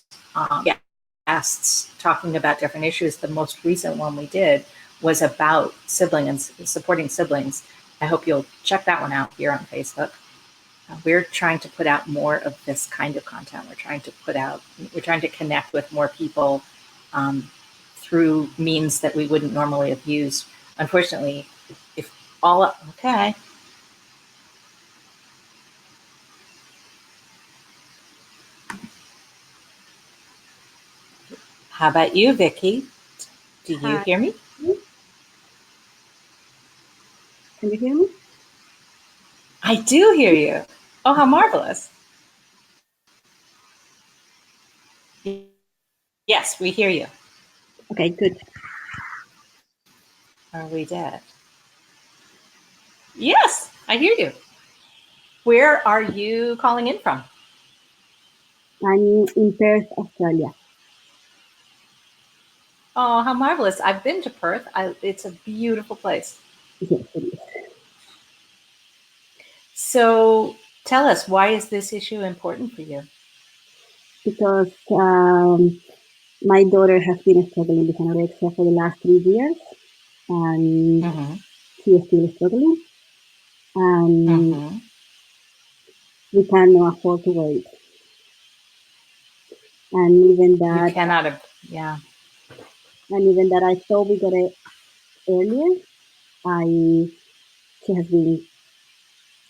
guests talking about different issues. The most recent one we did was about sibling and supporting siblings. I hope you'll check that one out here on Facebook. We're trying to put out more of this kind of content. We're trying to connect with more people through means that we wouldn't normally have used. Unfortunately, okay. How about you, Vicky? Do you hear me?
Can you hear me?
I do hear you. Oh, how marvelous. Yes, we hear you.
Okay, good.
Are we dead? Yes, I hear you. Where are you calling in from?
I'm in Perth, Australia.
Oh, how marvelous. I've been to Perth. It's a beautiful place.
Yes, it is.
So tell us, why is this issue important for you?
Because my daughter has been struggling with anorexia for the last 3 years, and she is still struggling. And we cannot afford to wait. And even that,
you cannot have, yeah.
And even that, I thought we got it earlier. She has been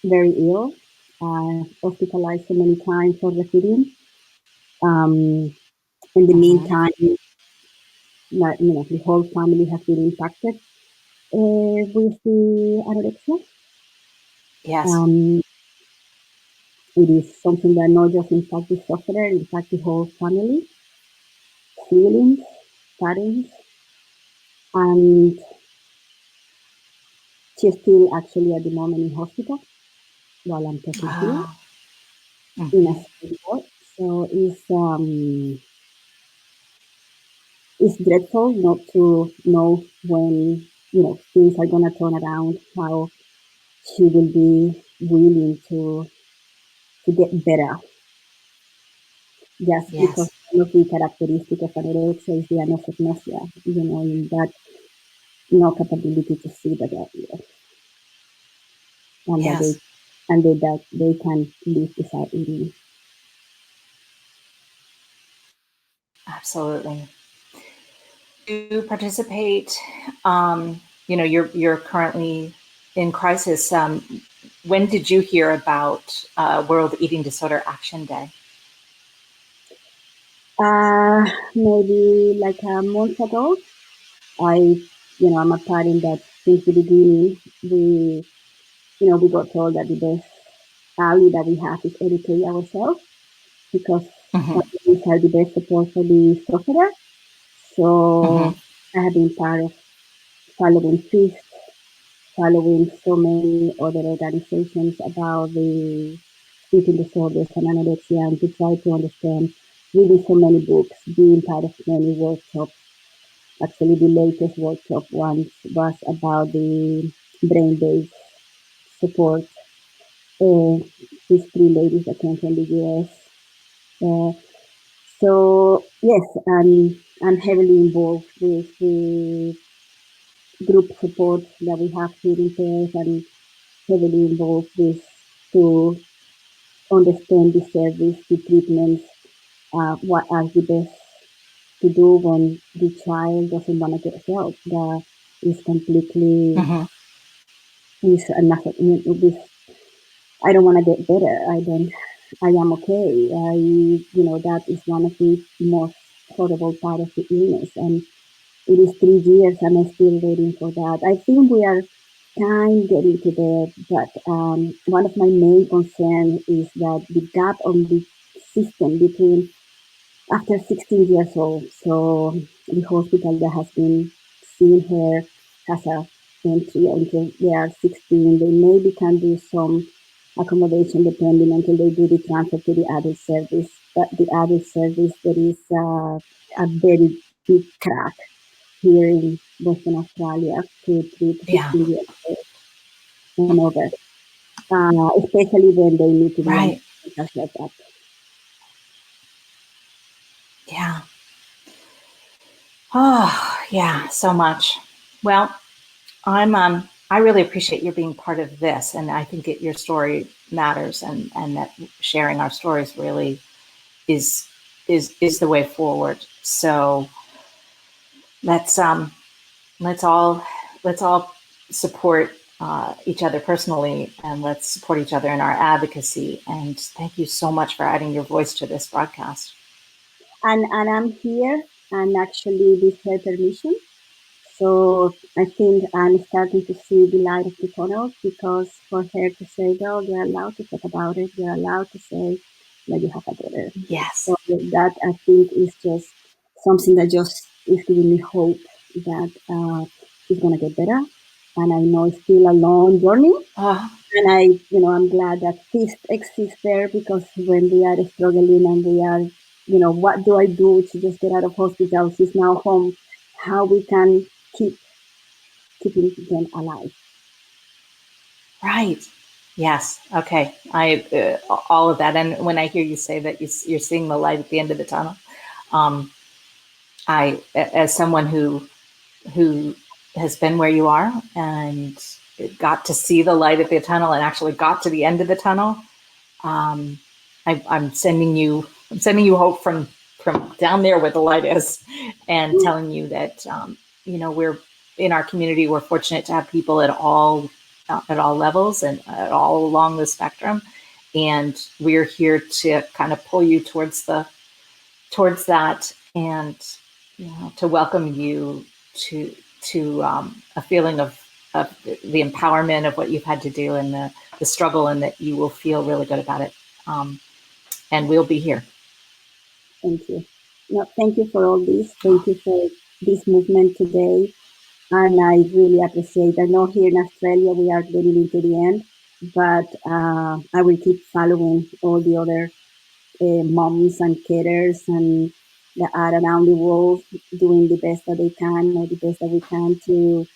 very ill, hospitalized so many times for the feeding. In the meantime, the whole family has been impacted with the anorexia.
Yes.
It is something that not just impacts the sufferer, it impacts the whole family, feelings, patterns, and she's still actually at the moment in hospital while I'm talking here in a school ward. So it's dreadful not to know when things are gonna turn around, how she will be willing to get better. Just because one of the characteristics of anorexia is the anosognosia, in that no capability to see the God, and that they can live without eating.
Absolutely. You participate. You're currently in crisis. When did you hear about World Eating Disorder Action Day?
Maybe like a month ago. I'm a parent that since the beginning we got told that the best ally that we have is educate ourselves, because these are the best support for the sufferer. So I have been part of following F.E.A.S.T, following so many other organizations about the eating disorders and anorexia, and to try to understand, reading so many books, being part of many workshops. Actually, the latest workshop once was about the brain-based support. These 3 ladies that came from the US. So yes, I'm heavily involved with the group support that we have here in Perth, and heavily involved with to understand the service, the treatments, what are the best to do when the child doesn't want to get help. That is completely with I don't want to get better. I am okay. That is one of the most horrible part of the illness. And it is 3 years and I'm still waiting for that. I think we are kind getting to there, but one of my main concerns is that the gap on the system between after 16 years old. So the hospital that has been seeing her has a entry until they are 16. They maybe can do some accommodation depending until they do the transfer to the adult service. But the adult service, there is a very big crack here in Western Australia to treat 16 years old and over, especially when they need to be on mental health act.
Yeah. Oh, yeah, so much. Well, I really appreciate you being part of this, and I think your story matters, and that sharing our stories really is the way forward. So let's all support each other personally, and let's support each other in our advocacy. And thank you so much for adding your voice to this broadcast.
And I'm here, and actually with her permission. So I think I'm starting to see the light of the tunnel, because for her to say, well, you're allowed to talk about it, you're allowed to say that you have a daughter.
Yes.
So that, I think, is just something that just is giving me hope that it's going to get better. And I know it's still a long journey. And I'm glad that FEAST exists there, because when we are struggling and we are, what do I do to just get out of hospital? She's now home. How we can keeping them alive.
Right. Yes. Okay. All of that. And when I hear you say that you're seeing the light at the end of the tunnel, as someone who has been where you are and got to see the light at the tunnel and actually got to the end of the tunnel, I'm sending you hope from down there where the light is, and telling you that we're in our community. We're fortunate to have people at all levels and at all along the spectrum, and we're here to kind of pull you towards that, and to welcome you to a feeling of the empowerment of what you've had to do, and the struggle, and that you will feel really good about it. And we'll be here.
Thank you. No, thank you for all this. Thank you for this movement today. And I really appreciate. I know here in Australia we are getting into the end, but I will keep following all the other moms and carers and that are around the world doing the best that they can, or the best that we can to,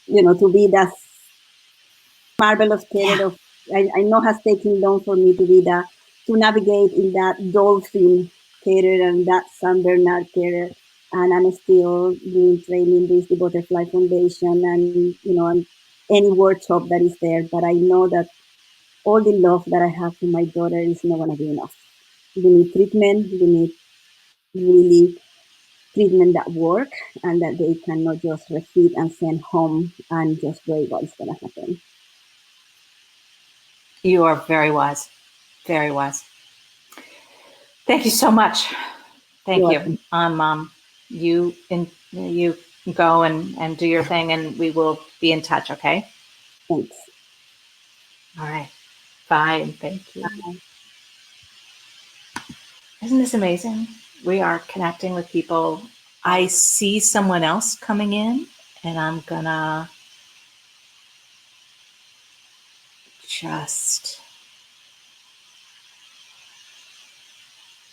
to be that marvelous carer of. I know has taken long for me to navigate in that dolphin carer and that San Bernard carer, and I'm still doing training with the Butterfly Foundation and and any workshop that is there. But I know that all the love that I have for my daughter is not gonna be enough. We need treatment. We need really treatment that work, and that they cannot just refeed and send home and just wait what is gonna happen.
You are very wise. Very wise. Thank you so much. Thank you. You go and do your thing, and we will be in touch, okay?
Thanks.
All right. Bye. Thank you.
Bye.
Isn't this amazing? We are connecting with people. I see someone else coming in, and I'm gonna just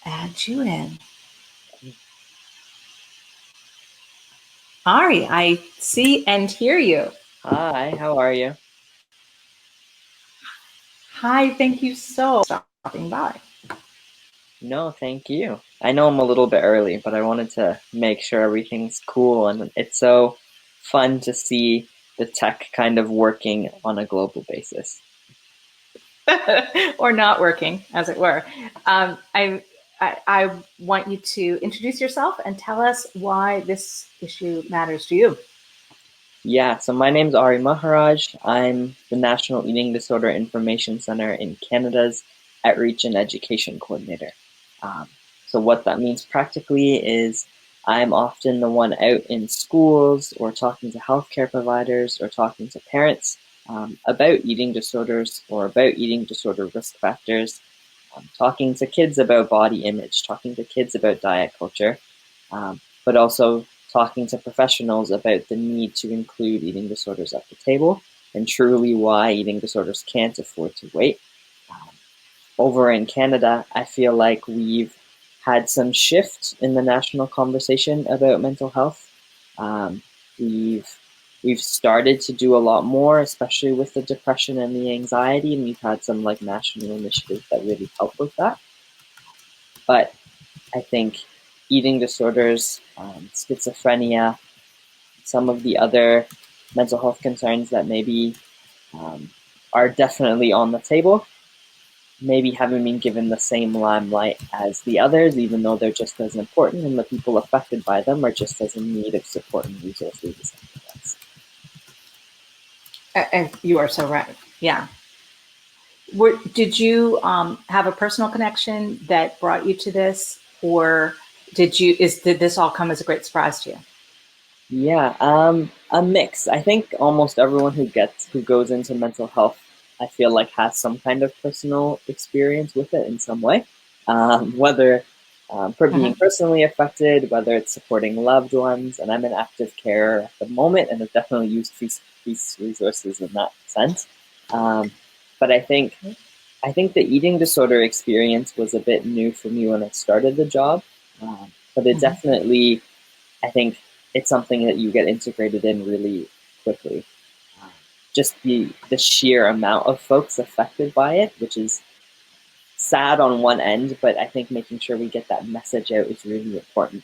add you in. Ari, I see and hear you.
Hi, how are you?
Hi, thank you so much for stopping by.
No, thank you. I know I'm a little bit early, but I wanted to make sure everything's cool, and it's so fun to see the tech kind of working on a global basis.
Or not working, as it were. I want you to introduce yourself and tell us why this issue matters to you.
Yeah, so my name's Ari Maharaj. I'm the National Eating Disorder Information Center in Canada's Outreach and Education Coordinator. So what that means practically is I'm often the one out in schools or talking to healthcare providers or talking to parents about eating disorders or about eating disorder risk factors, talking to kids about body image, talking to kids about diet culture, but also talking to professionals about the need to include eating disorders at the table and truly why eating disorders can't afford to wait. Over in Canada, I feel like we've had some shift in the national conversation about mental health. Um, we've started to do a lot more, especially with the depression and the anxiety, and we've had some like national initiatives that really help with that. But I think eating disorders, schizophrenia, some of the other mental health concerns that maybe are definitely on the table, maybe haven't been given the same limelight as the others, even though they're just as important and the people affected by them are just as in need of support and resources as anything else.
And you are so right. Yeah. Did you have a personal connection that brought you to this, or did this all come as a great surprise to you?
Yeah, a mix. I think almost everyone who goes into mental health, I feel like has some kind of personal experience with it in some way, whether for being personally affected, whether it's supporting loved ones. And I'm in active care at the moment, and have definitely used FE.A.S.T resources in that sense. But I think the eating disorder experience was a bit new for me when I started the job, but it definitely, I think it's something that you get integrated in really quickly. Just the sheer amount of folks affected by it, which is sad on one end, but I think making sure we get that message out is really important.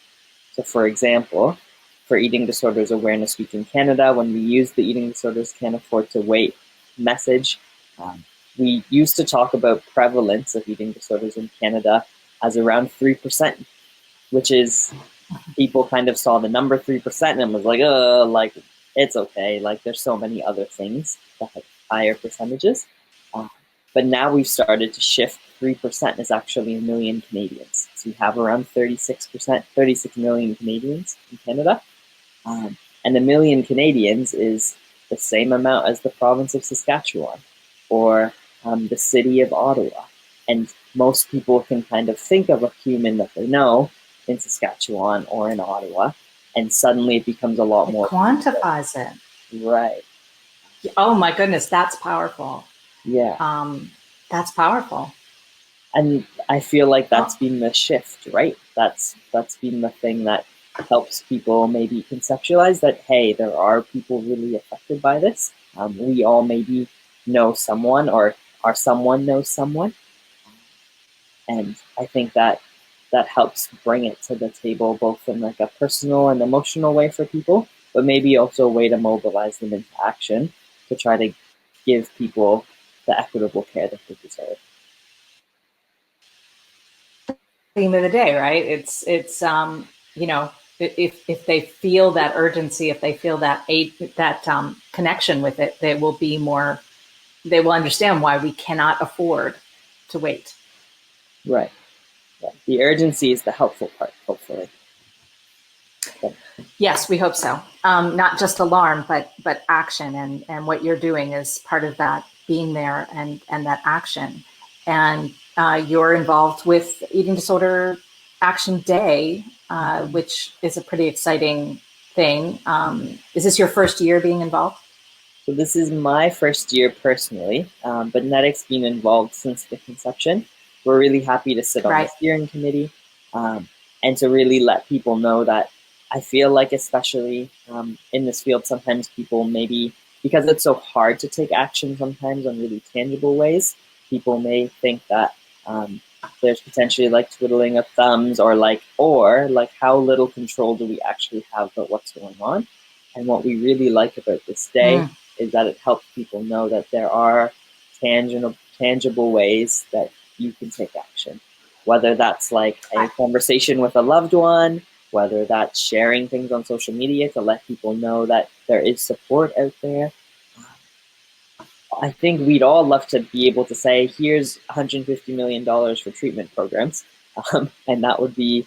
So for example, for Eating Disorders Awareness Week in Canada, when we use the Eating Disorders Can't Afford to Wait message, we used to talk about prevalence of eating disorders in Canada as around 3%, which is, people kind of saw the number 3% and was like, it's okay. Like, there's so many other things that have higher percentages. But now we've started to shift. 3% is actually a million Canadians. So we have around 36 million Canadians in Canada. And a million Canadians is the same amount as the province of Saskatchewan or the city of Ottawa. And most people can kind of think of a human that they know in Saskatchewan or in Ottawa, and suddenly it becomes a lot more.
Quantifies it.
Right.
Oh my goodness, that's powerful.
Yeah.
That's powerful.
And I feel like that's been the shift, right? That's been the thing that helps people maybe conceptualize that, hey, there are people really affected by this. We all maybe know someone, or our someone knows someone. And I think that helps bring it to the table, both in like a personal and emotional way for people, but maybe also a way to mobilize them into action to try to give people the equitable care that they deserve.
Theme of the day, right? It's you know, if they feel that urgency, if they feel that connection with it, they will understand why we cannot afford to wait.
Right. Yeah. The urgency is the helpful part, hopefully.
Yes, we hope so. Not just alarm, but action, and what you're doing is part of that, being there and that action. And you're involved with Eating Disorder Action Day, which is a pretty exciting thing. Is this your first year being involved?
So this is my first year personally, but NEDIC's been involved since the conception. We're really happy to sit on the steering committee and to really let people know that I feel like, especially in this field, sometimes people maybe, because it's so hard to take action sometimes on really tangible ways, people may think that there's potentially like twiddling of thumbs or like how little control do we actually have about what's going on. And what we really like about this day is that it helps people know that there are tangible ways that you can take action. Whether that's like a conversation with a loved one, whether that's sharing things on social media to let people know that there is support out there. I think we'd all love to be able to say, here's $150 million for treatment programs, and that would be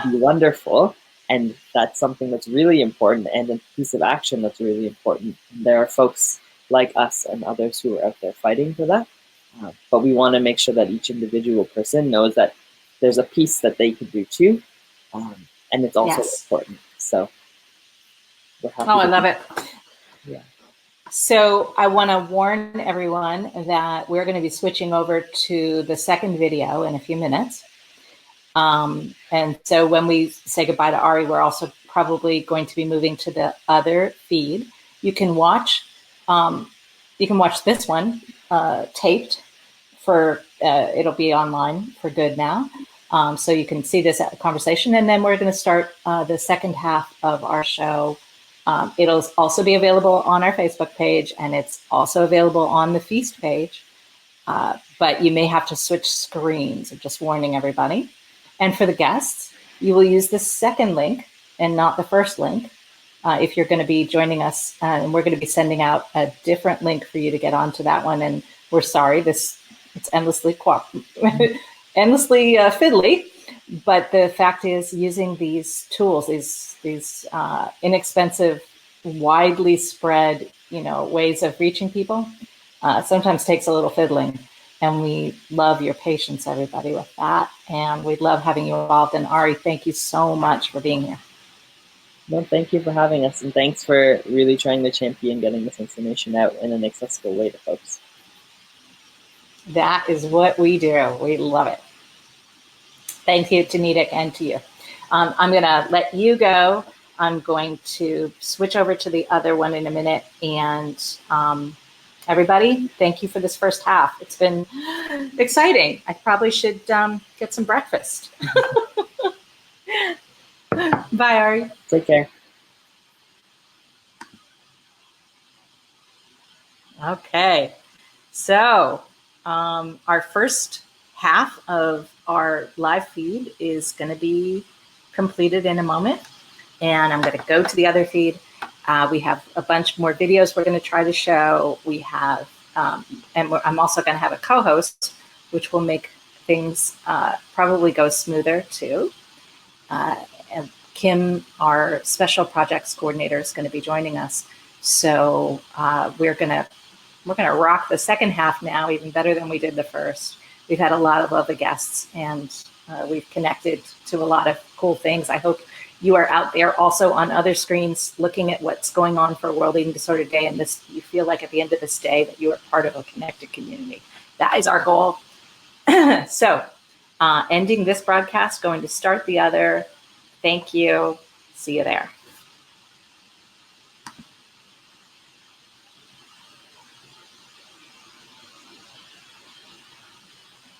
wonderful. And that's something that's really important, and a piece of action that's really important. And there are folks like us and others who are out there fighting for that. But we want to make sure that each individual person knows that there's a piece that they can do too, and it's also important. So we're happy.
Oh, I love it.
Yeah.
So I want to warn everyone that we're going to be switching over to the second video in a few minutes. And so when we say goodbye to Ari, we're also probably going to be moving to the other feed. You can watch this one taped for, it'll be online for good now. So you can see this conversation, and then we're going to start the second half of our show. It'll also be available on our Facebook page, and it's also available on the F.E.A.S.T page. But you may have to switch screens. I'm just warning everybody. And for the guests, you will use the second link and not the first link if you're going to be joining us. And we're going to be sending out a different link for you to get onto that one. And we're sorry, it's endlessly endlessly fiddly. But the fact is, using these tools, these inexpensive, widely spread, ways of reaching people, sometimes takes a little fiddling. And we love your patience, everybody, with that. And we love having you involved. And Ari, thank you so much for being here.
No, thank you for having us, and thanks for really trying to champion getting this information out in an accessible way to folks.
That is what we do. We love it. Thank you to Nidek and to you. I'm going to let you go. I'm going to switch over to the other one in a minute. And everybody, thank you for this first half. It's been exciting. I probably should get some breakfast. Bye, Ari.
Take care.
Okay. So our first half of our live feed is going to be completed in a moment. And I'm going to go to the other feed. We have a bunch more videos we're going to try to show. We have, and I'm also going to have a co-host, which will make things probably go smoother too. And Kim, our special projects coordinator, is going to be joining us. So we're going to rock the second half now, even better than we did the first. We've had a lot of lovely guests, and we've connected to a lot of cool things. I hope you are out there also on other screens looking at what's going on for World Eating Disorder Day, and you feel like at the end of this day that you are part of a connected community. That is our goal. So ending this broadcast, going to start the other. Thank you. See you there.